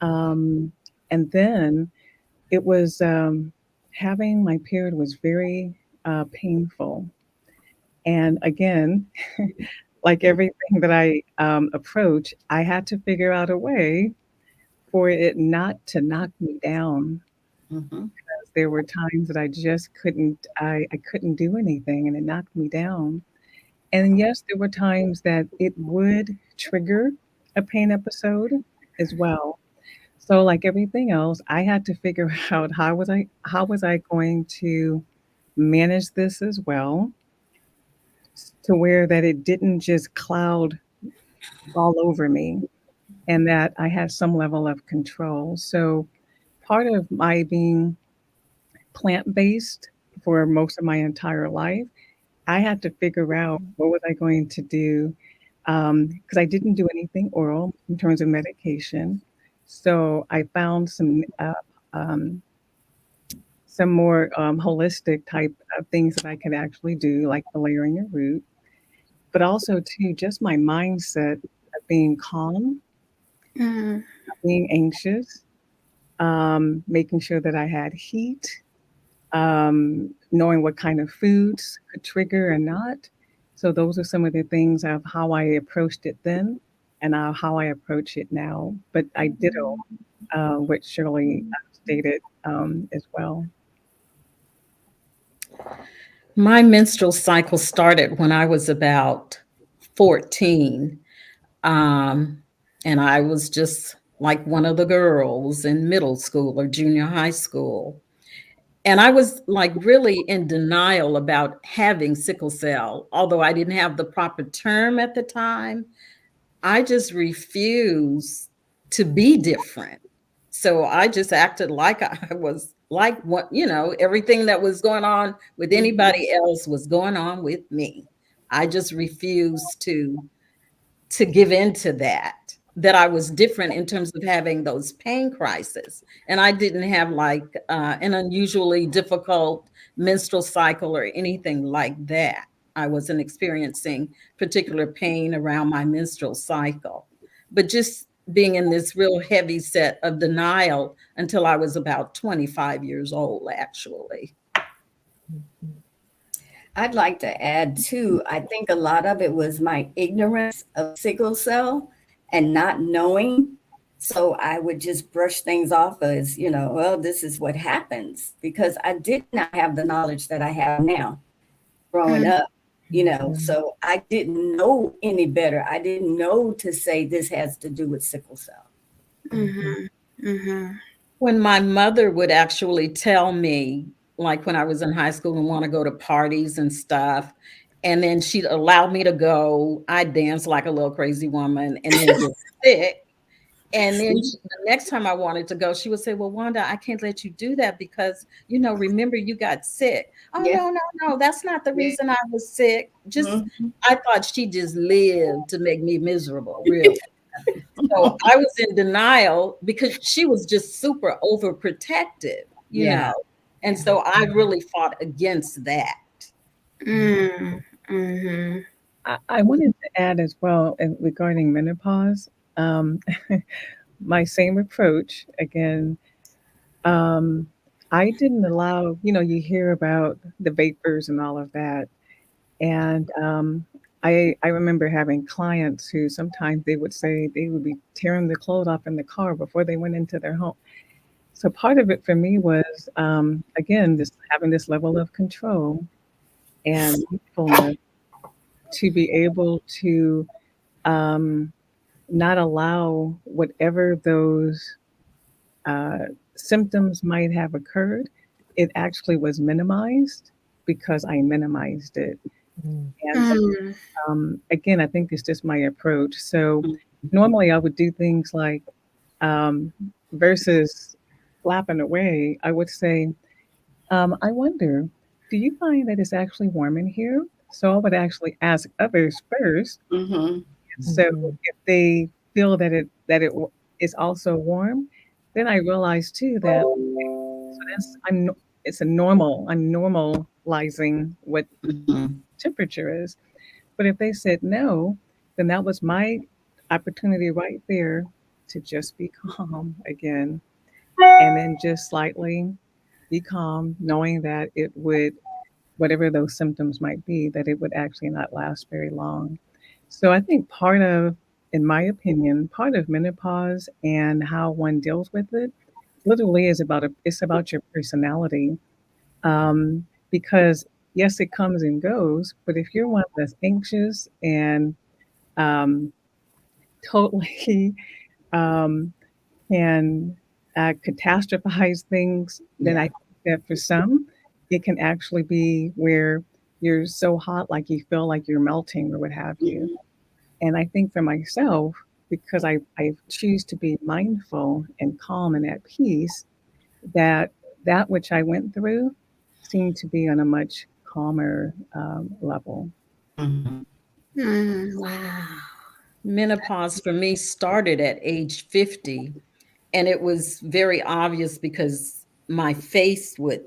Um, and then it was having my period was very painful. And again, like everything that I approach, I had to figure out a way for it not to knock me down. Mm-hmm. There were times that I just I couldn't do anything, and it knocked me down. And yes, there were times that it would trigger a pain episode as well. So like everything else, I had to figure out how was I going to manage this as well to where that it didn't just cloud all over me and that I had some level of control. So part of my being plant-based for most of my entire life, I had to figure out what was I going to do because I didn't do anything oral in terms of medication. So I found um, some more holistic type of things that I could actually do, like the layering of root, but also too just my mindset of being calm, Mm, being anxious, making sure that I had heat, knowing what kind of foods could trigger and not. So those are some of the things of how I approached it then and how I approach it now. But I ditto what Shirley stated as well. My menstrual cycle started when I was about 14. Um, and I was just like one of the girls in middle school or junior high school. And I was like really in denial about having sickle cell, although I didn't have the proper term at the time. I just refused to be different. So I just acted like I was like what, everything that was going on with anybody else was going on with me. I just refused to give in to that I was different in terms of having those pain crises. And I didn't have like an unusually difficult menstrual cycle or anything like that. I wasn't experiencing particular pain around my menstrual cycle, but just being in this real heavy set of denial until I was about 25 years old, actually. I'd like to add too, I think a lot of it was my ignorance of sickle cell and not knowing. So I would just brush things off as, well, this is what happens because I did not have the knowledge that I have now growing mm, up. So I didn't know any better. I didn't know to say this has to do with sickle cell. mhm, mhm, When my mother would actually tell me, like when I was in high school and want to go to parties and stuff, and then she'd allow me to go, I'd dance like a little crazy woman and then get sick. And then the next time I wanted to go, she would say, "Well, Wanda, I can't let you do that because, remember you got sick." Oh, Yeah. no, no, no. That's not the Yeah. reason I was sick. Just, Mhm. I thought she just lived to make me miserable, really. So I was in denial because she was just super overprotective, you Yeah. know. And so I really fought against that. mm, mhm, I wanted to add as well regarding menopause, um, my same approach again. Um, I didn't allow, you hear about the vapors and all of that. And I remember having clients who sometimes they would say they would be tearing the clothes off in the car before they went into their home. So part of it for me was, again, this having this level of control and mindfulness to be able to um, not allow whatever those uh, symptoms might have occurred, it actually was minimized because I minimized it. And mm, again, I think it's just my approach. So normally I would do things like um, versus flapping away, I would say, I wonder, do you find that it's actually warm in here? So I would actually ask others first. Mhm. So if they feel is also warm, then I realize too that so it's a normal. I'm normalizing what Mhm. temperature is. But if they said no, then that was my opportunity right there to just be calm again, and then just slightly be calm, knowing that it would whatever those symptoms might be, that it would actually not last very long. So I think in my opinion, part of menopause and how one deals with it literally it's about your personality. Um, because yes, it comes and goes, but if you're one that's anxious and um, totally um, can catastrophize things, then Yeah. I think that for some, it can actually be where you're so hot, like you feel like you're melting or what have you. Mhm. And I think for myself, because I choose to be mindful and calm and at peace, that that which I went through seemed to be on a much calmer level. Mhm. Wow. Menopause for me started at age 50, and it was very obvious because my face would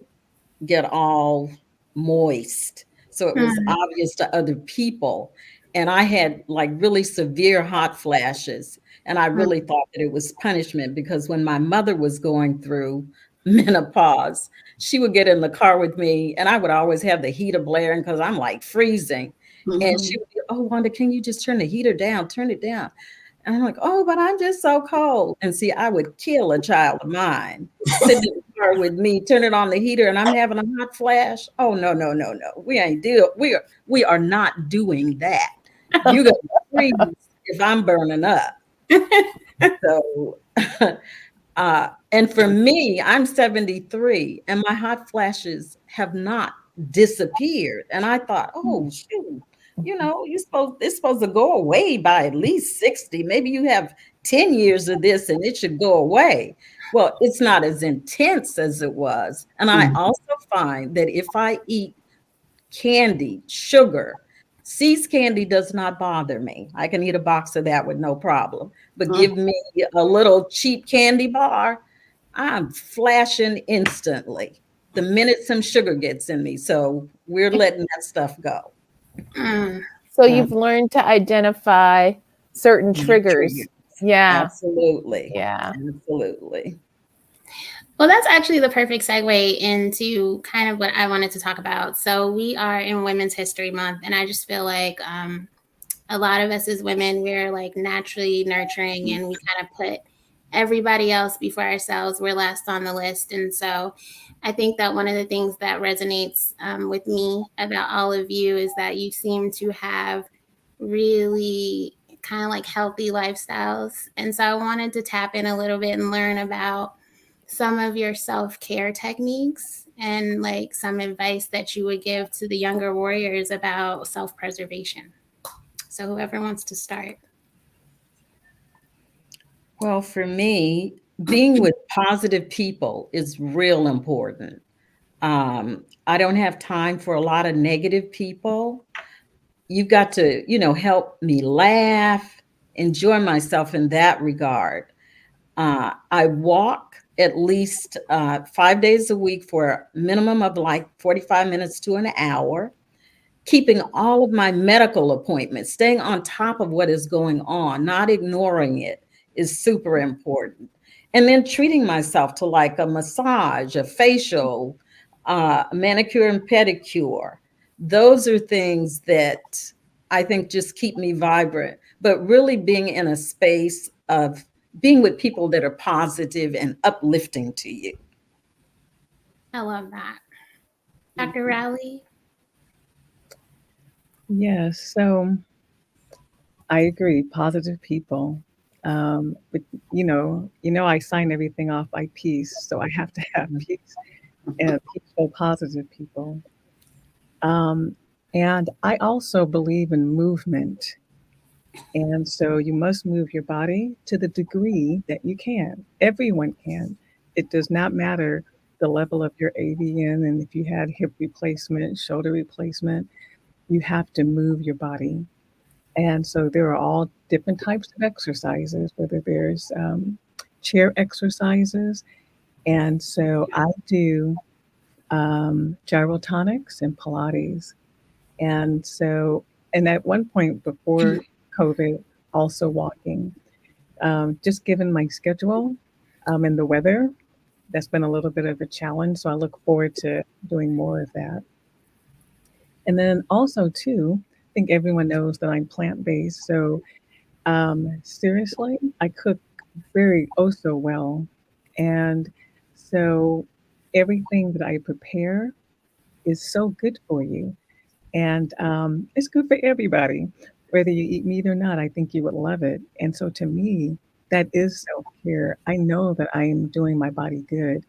get all moist. So it was Mm, obvious to other people. And I had like really severe hot flashes. And I mm, really thought that it was punishment because when my mother was going through menopause, she would get in the car with me and I would always have the heater blaring because I'm like freezing. And she Mhm. would be, oh, Wanda, can you just turn the heater down? Turn it down. And I'm like, oh, but I'm just so cold. And see, I would kill a child of mine sitting in the car with me, turn it on the heater, and I'm having a hot flash. Oh no, no, no, no. We are not doing that. You're gonna freeze if I'm burning up. So and for me, I'm 73 and my hot flashes have not disappeared. And I thought, oh shoot, it's supposed to go away by at least 60. Maybe you have 10 years of this and it should go away. Well, it's not as intense as it was. And I Mhm. also find that if I eat candy, sugar, See's candy does not bother me. I can eat a box of that with no problem. But give me a little cheap candy bar, I'm flashing instantly the minute some sugar gets in me. So we're letting that stuff go. mm. So Uh, you've learned to identify certain my triggers. triggers. Yeah. Absolutely. Yeah. Absolutely. Well, that's actually the perfect segue into kind of what I wanted to talk about. So, we are in Women's History Month, and I just feel like a lot of us as women, we're like naturally nurturing and we kind of put everybody else before ourselves. We're last on the list. And so I think that one of the things that resonates with me about all of you is that you seem to have really kind of like healthy lifestyles. And so I wanted to tap in a little bit and learn about some of your self care techniques and like some advice that you would give to the younger warriors about self preservation. So whoever wants to start. Well, for me, being with positive people is real important. I don't have time for a lot of negative people. You've got to, help me laugh, enjoy myself in that regard. I walk at least 5 days a week for a minimum of like 45 minutes to an hour, keeping all of my medical appointments, staying on top of what is going on, not ignoring it is super important. And then treating myself to like a massage, a facial, manicure and pedicure. Those are things that I think just keep me vibrant, but really being in a space of being with people that are positive and uplifting to you. I love that. Dr. Rowley? Yes, so I agree. Positive people, but I sign everything off by peace, so I have to have peace and peaceful, positive people. Um, and I also believe in movement. And so you must move your body to the degree that you can. Everyone can. It does not matter the level of your AVN and if you had hip replacement, shoulder replacement, you have to move your body. And so there are all different types of exercises, whether there's chair exercises. And so I do gyrotonics and Pilates. And so, and at one point before COVID, also walking. Just given my schedule and the weather, that's been a little bit of a challenge. So I look forward to doing more of that. And then also, too, I think everyone knows that I'm plant based. So seriously, I cook very oh so well. And so everything that I prepare is so good for you. And it's good for everybody. Whether you eat meat or not, I think you would love it. And so to me, that is self-care. I know that I am doing my body good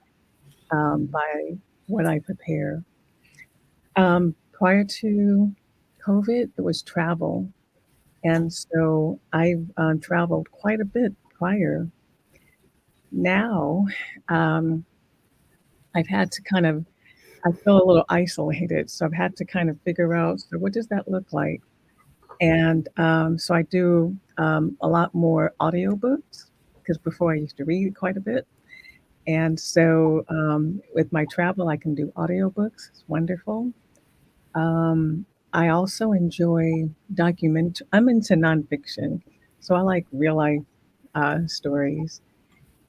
by what I prepare. Prior to COVID, it was travel. And so I traveled quite a bit prior. Now, um, I've had to kind of, I feel a little isolated. So I've had to kind of figure out, so what does that look like? And so I do a lot more audiobooks because before I used to read quite a bit. And so with my travel, I can do audiobooks. It's wonderful. Um, I also enjoy I'm into nonfiction, so I like real life stories,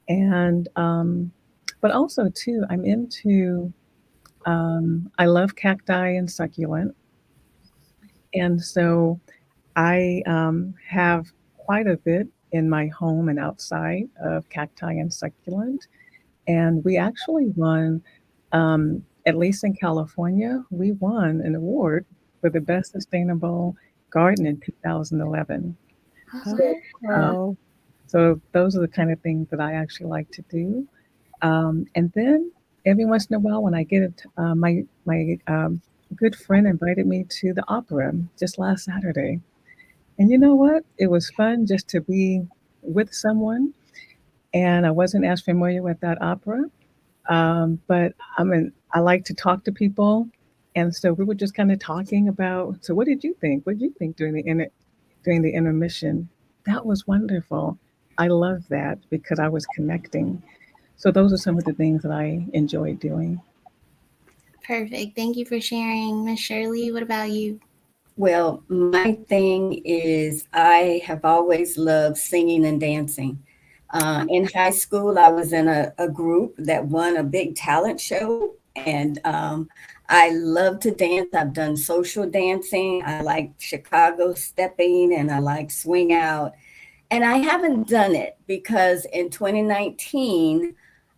and but also too, I'm into. I love cacti and succulent, and so I have quite a bit in my home and outside of cacti and succulent. And we actually won, at least in California, we won an award for the best sustainable garden in 2011. So, um, Oh, so those are the kind of things that I actually like to do. And then every once in a while, when I get it, my good friend invited me to the opera just last Saturday. And you know what? It was fun just to be with someone, and I wasn't as familiar with that opera. But I like to talk to people, and so we were just kind of talking about. So, what did you think? What did you think during the intermission? That was wonderful. I love that because I was connecting. So, those are some of the things that I enjoy doing. Perfect. Thank you for sharing, Miss Shirley. What about you? Well, my thing is I have always loved singing and dancing. In high school, I was in a group that won a big talent show, and I love to dance. I've done social dancing. I like Chicago stepping, and I like swing out. And I haven't done it because in 2019,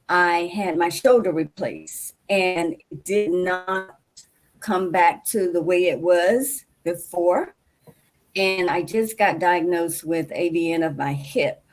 I had my shoulder replaced, and it did not come back to the way it was before. And I just got diagnosed with AVN of my hip.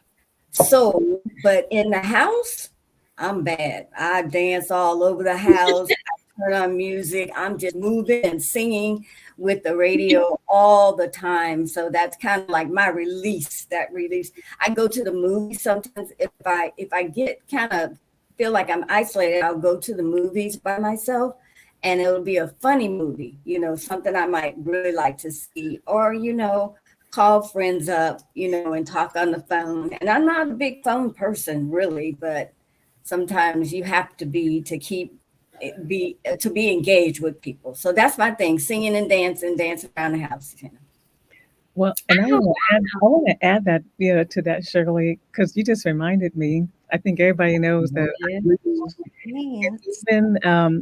So, but in the house, I'm bad. I dance all over the house. I turn on music. I'm just moving and singing with the radio all the time. So that's kind of like my release. That release. I go to the movies sometimes if I get kind of feel like I'm isolated. I'll go to the movies by myself, and it'll be a funny movie. Something I might really like to see, or call friends up, and talk on the phone. And I'm not a big phone person really, but sometimes you have to be to keep to be engaged with people. So that's my thing, singing and dancing around the house. Well, and I want to add that to that, Shirley, because you just reminded me. I think everybody knows that Yes. even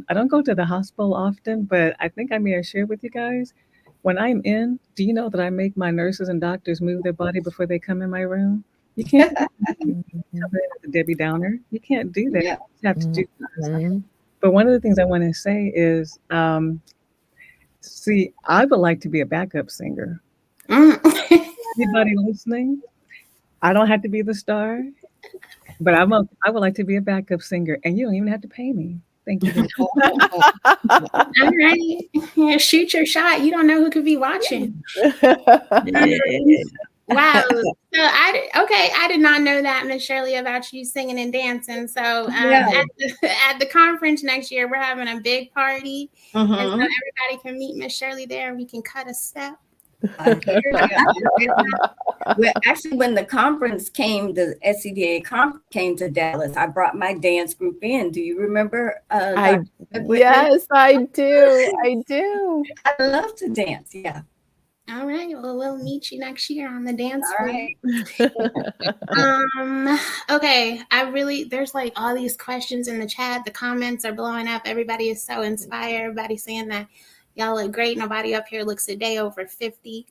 I don't go to the hospital often, but I think I may have shared with you guys. When I'm in, do you know that I make my nurses and doctors move their body before they come in my room? You can't mhm, tell me as a Debbie Downer. You can't do that. Yeah. You have to do that. mhm. But one of the things I want to say is, see, I would like to be a backup singer. Mm. Anybody listening? I don't have to be the star, but I would like to be a backup singer, and you don't even have to pay me. Thank you very All right. Yeah, shoot your shot. You don't know who could be watching. Wow. So I did not know that, Miss Shirley, about you singing and dancing. So Yeah. at the conference next year, we're having a big party, and so Mm-hmm. everybody can meet Miss Shirley there, and we can cut a step. I hear you. Well, actually, when the conference came, the SCDA conference came to Dallas, I brought my dance group in. Do you remember, I Dr. Whitman? yes, I do. I do. I love to dance. Yeah. All right. Well, we'll meet you next year on the dance All floor. right. Okay. There's like all these questions in the chat. The comments are blowing up. Everybody is so inspired. Everybody's saying that y'all look great. Nobody up here looks a day over 50.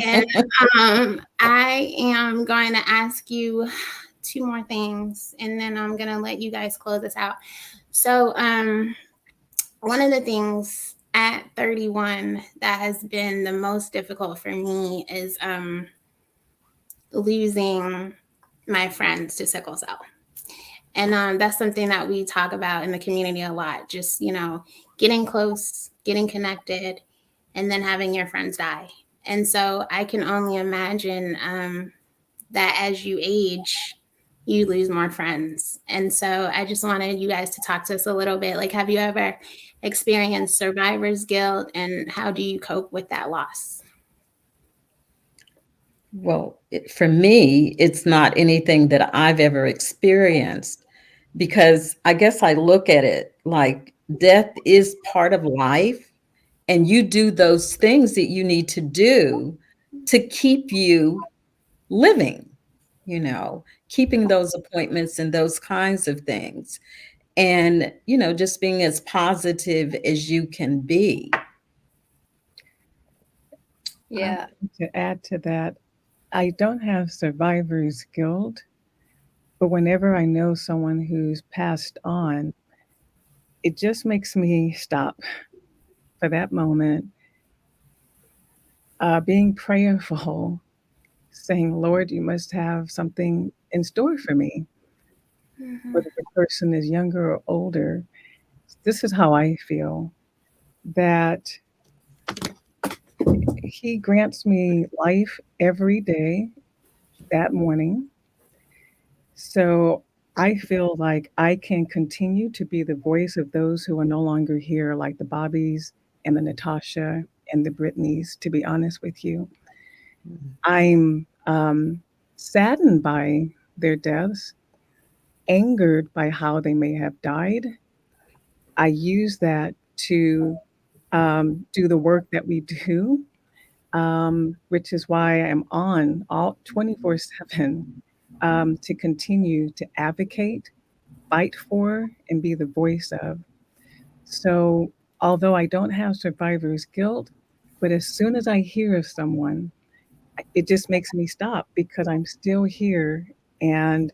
And I am going to ask you two more things, and then I'm going to let you guys close this out. So, one of the things at 31 that has been the most difficult for me is losing my friends to sickle cell. And that's something that we talk about in the community a lot. Just, getting close, getting connected, and then having your friends die. And so I can only imagine that as you age, you lose more friends. And so I just wanted you guys to talk to us a little bit. Like, have you ever experienced survivor's guilt, and how do you cope with that loss? Well, for me, it's not anything that I've ever experienced because I guess I look at it like death is part of life, and you do those things that you need to do to keep you living, keeping those appointments and those kinds of things. And, just being as positive as you can be. Yeah. To add to that, I don't have survivor's guilt, but whenever I know someone who's passed on, it just makes me stop for that moment, being prayerful, saying, Lord, you must have something in store for me, Mm-hmm. whether the person is younger or older. This is how I feel, that He grants me life every day that morning. So I feel like I can continue to be the voice of those who are no longer here, like the Bobbies and the Natasha and the Britneys, to be honest with you. I'm saddened by their deaths, angered by how they may have died. I use that to do the work that we do, which is why I'm on all 24/7, to continue to advocate, fight for, and be the voice of. So, although I don't have survivor's guilt, but as soon as I hear of someone, it just makes me stop because I'm still here, and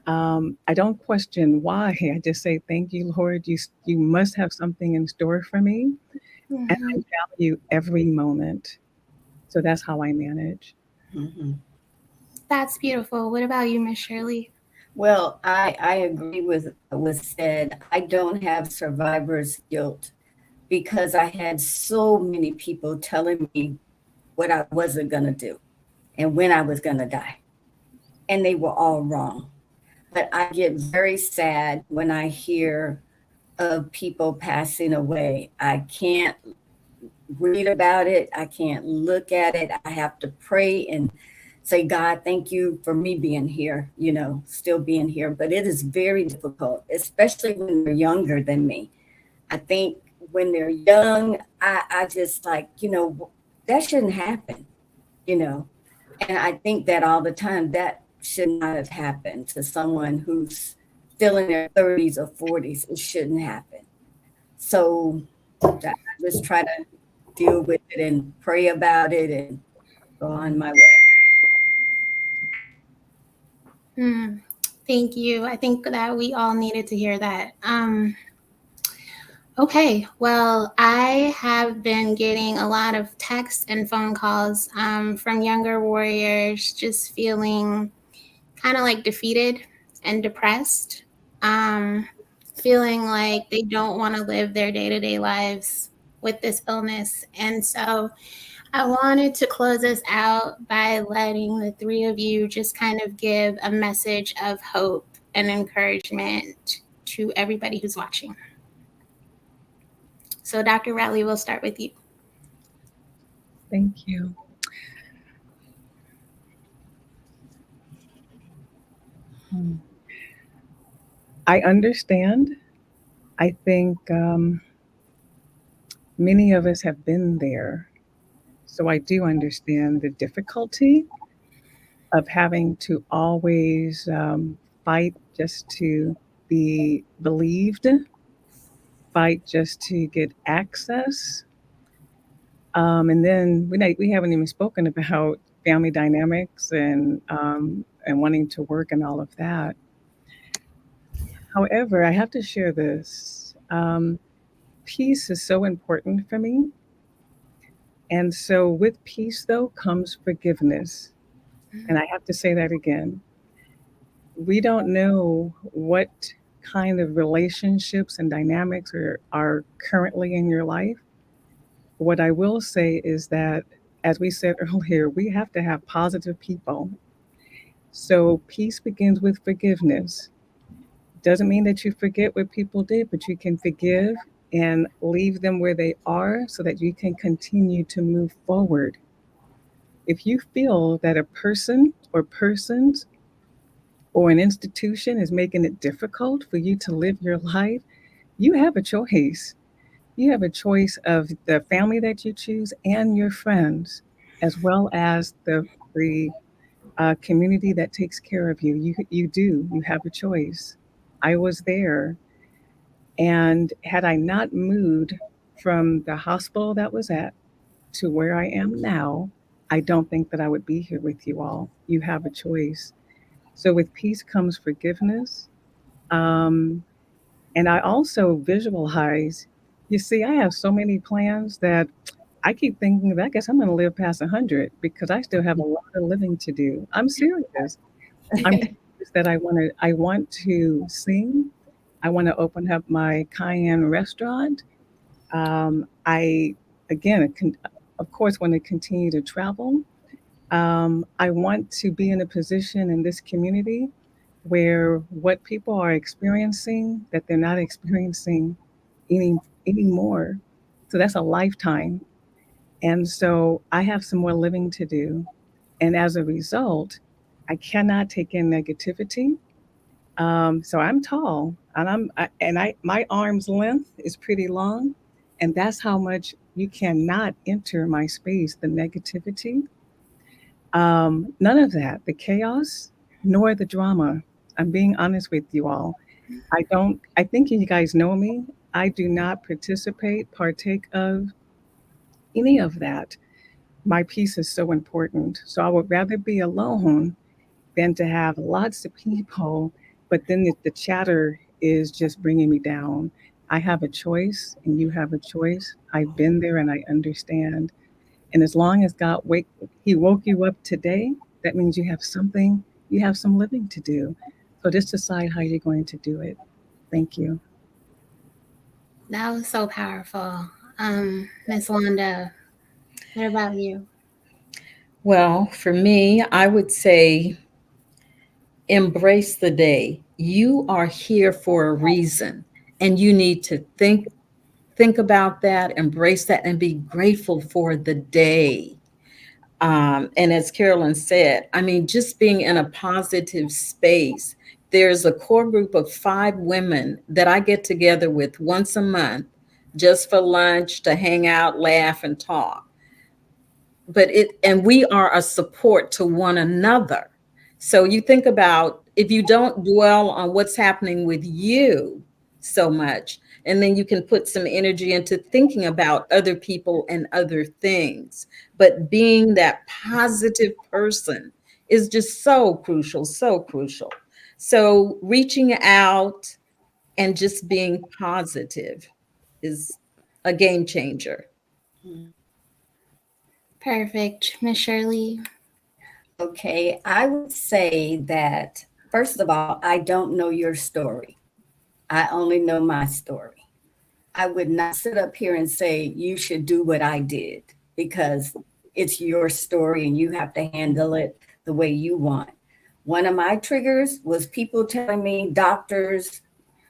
I don't question why. I just say, "Thank you, Lord. You must have something in store for me, and I Mm-hmm. value every moment." So that's how I manage. Mhm. That's beautiful. What about you, Miss Shirley? Well, I agree with what was said. I don't have survivor's guilt because I had so many people telling me what I wasn't going to do and when I was going to die. And they were all wrong. But I get very sad when I hear of people passing away. I can't read about it, I can't look at it. I have to pray and say, God, thank you for me being here, still being here. But it is very difficult, especially when they're younger than me. I think when they're young, I just like, that shouldn't happen, you know. And I think that all the time that should not have happened to someone who's still in their 30s or 40s. It shouldn't happen. So I just try to deal with it and pray about it and go on my way. Hmm. Thank you. I think that we all needed to hear that. Okay, well, I have been getting a lot of texts and phone calls from younger warriors just feeling kind of like defeated and depressed, um, feeling like they don't want to live their day to day lives with this illness. And so I wanted to close us out by letting the three of you just kind of give a message of hope and encouragement to everybody who's watching. So, Dr. Riley, we'll start with you. Thank you. Hmm. I understand. I think many of us have been there. So I do understand the difficulty of having to always fight just to be believed, fight just to get access. And then we haven't even spoken about family dynamics and wanting to work and all of that. However, I have to share this. Peace is so important for me. And so with peace, though, comes forgiveness. And I have to say that again. we don't know what kind of relationships and dynamics are currently in your life. What I will say is that, as we said earlier, we have to have positive people. So peace begins with forgiveness. Doesn't mean that you forget what people did, but you can forgive and leave them where they are so that you can continue to move forward. If you feel that a person or persons or an institution is making it difficult for you to live your life, you have a choice. You have a choice of the family that you choose and your friends, as well as the community that takes care of you. You do. You have a choice. I was there, and had I not moved from the hospital that was at to where I am now, I don't think that I would be here with you all. You have a choice. So with peace comes forgiveness. Um, and I also visualize, you see, I have so many plans that I keep thinking that I guess I'm going to live past 100 because I still have a lot of living to do. I'm serious. I'm serious that I want to sing. I want to open up my Cayenne restaurant. I again, of course, want to continue to travel. I want to be in a position in this community where what people are experiencing that they're not experiencing any anymore. So that's a lifetime. And so I have some more living to do. And as a result, I cannot take in negativity. So I'm tall, and my arm's length is pretty long, and that's how much you cannot enter my space. The negativity, none of that, the chaos, nor the drama. I'm being honest with you all. I don't. I think you guys know me. I do not partake of any of that. My peace is so important. So I would rather be alone than to have lots of people, but then the chatter is just bringing me down. I have a choice, and you have a choice. I've been there, and I understand. And as long as He woke you up today, that means you have something, you have some living to do. So just decide how you're going to do it. Thank you. That was so powerful. Miss Wanda, what about you? Well, for me, I would say embrace the day. You are here for a reason, and you need to think about that, embrace that, and be grateful for the day. And as Carolyn said, I mean, just being in a positive space. There's a core group of 5 women that I get together with once a month just for lunch, to hang out, laugh, and talk. And we are a support to one another. So you think about, if you don't dwell on what's happening with you so much, and then you can put some energy into thinking about other people and other things. But being that positive person is just so crucial, so crucial. So reaching out and just being positive is a game changer. Perfect. Miss Shirley. Okay, I would say that first of all, I don't know your story. I only know my story. I would not sit up here and say you should do what I did because it's your story and you have to handle it the way you want. One of my triggers was people telling me, doctors,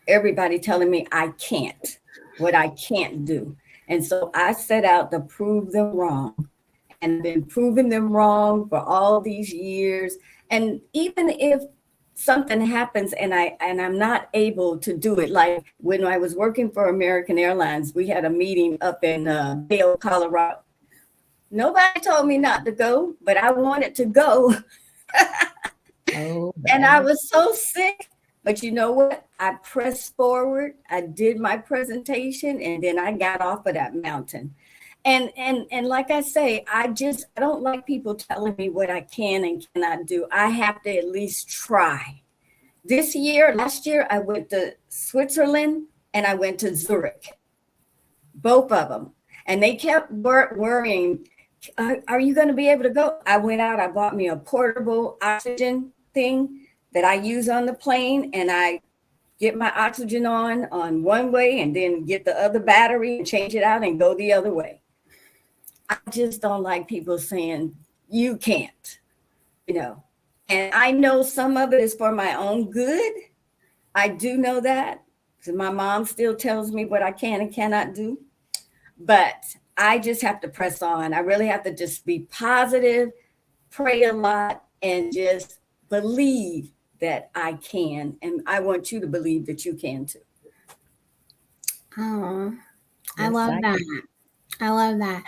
everybody telling me I can't, what I can't do. And so I set out to prove them wrong. And I've been proving them wrong for all these years. And even if something happens and I'm not able to do it, like when I was working for American Airlines, we had a meeting up in Vail, Colorado. Nobody told me not to go, but I wanted to go. Oh, And I was so sick. But you know what? I pressed forward. I did my presentation and then I got off of that mountain. And like I say, I don't like people telling me what I can and cannot do. I have to at least try. Last year, I went to Switzerland and I went to Zurich, both of them. And they kept worrying, are you going to be able to go? I went out, I bought me a portable oxygen thing. that I use on the plane, and I get my oxygen on one way and then get the other battery and change it out and go the other way. I just don't like people saying you can't, you know. And I know some of it is for my own good. I do know that, because my mom still tells me what I can and cannot do. But I just have to press on. I really have to just be positive, pray a lot, and just believe that I can. And I want you to believe that you can too. Oh, I Yes, love I that. I love that.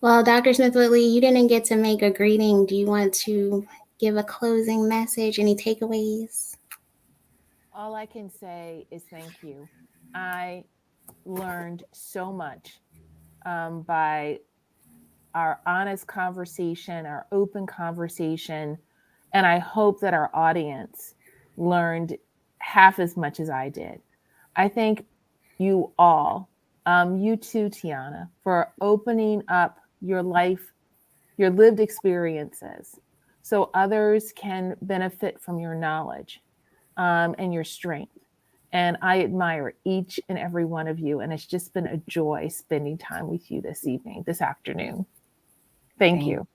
Well, Dr. Smith Whitley, you didn't get to make a greeting. Do you want to give a closing message? Any takeaways? All I can say is thank you. I learned so much by our honest conversation, our open conversation, and I hope that our audience learned half as much as I did. I thank you all, you too, Tiana, for opening up your life, your lived experiences, so others can benefit from your knowledge and your strength. And I admire each and every one of you. And it's just been a joy spending time with you this evening, this afternoon. Thank you.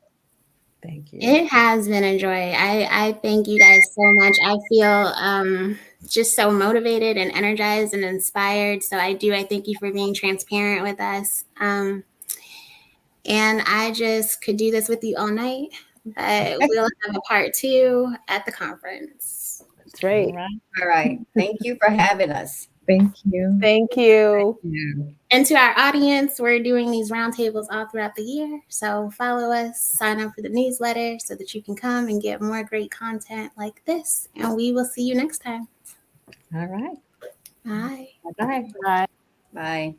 Thank you. It has been a joy. I thank you guys so much. I feel just so motivated and energized and inspired. So I thank you for being transparent with us. And I just could do this with you all night, but we'll have a part 2 at the conference. That's right. All right. Thank you for having us. Thank you. Thank you. And to our audience, we're doing these roundtables all throughout the year. So follow us, sign up for the newsletter so that you can come and get more great content like this. And we will see you next time. All right. Bye. Bye-bye. Bye. Bye.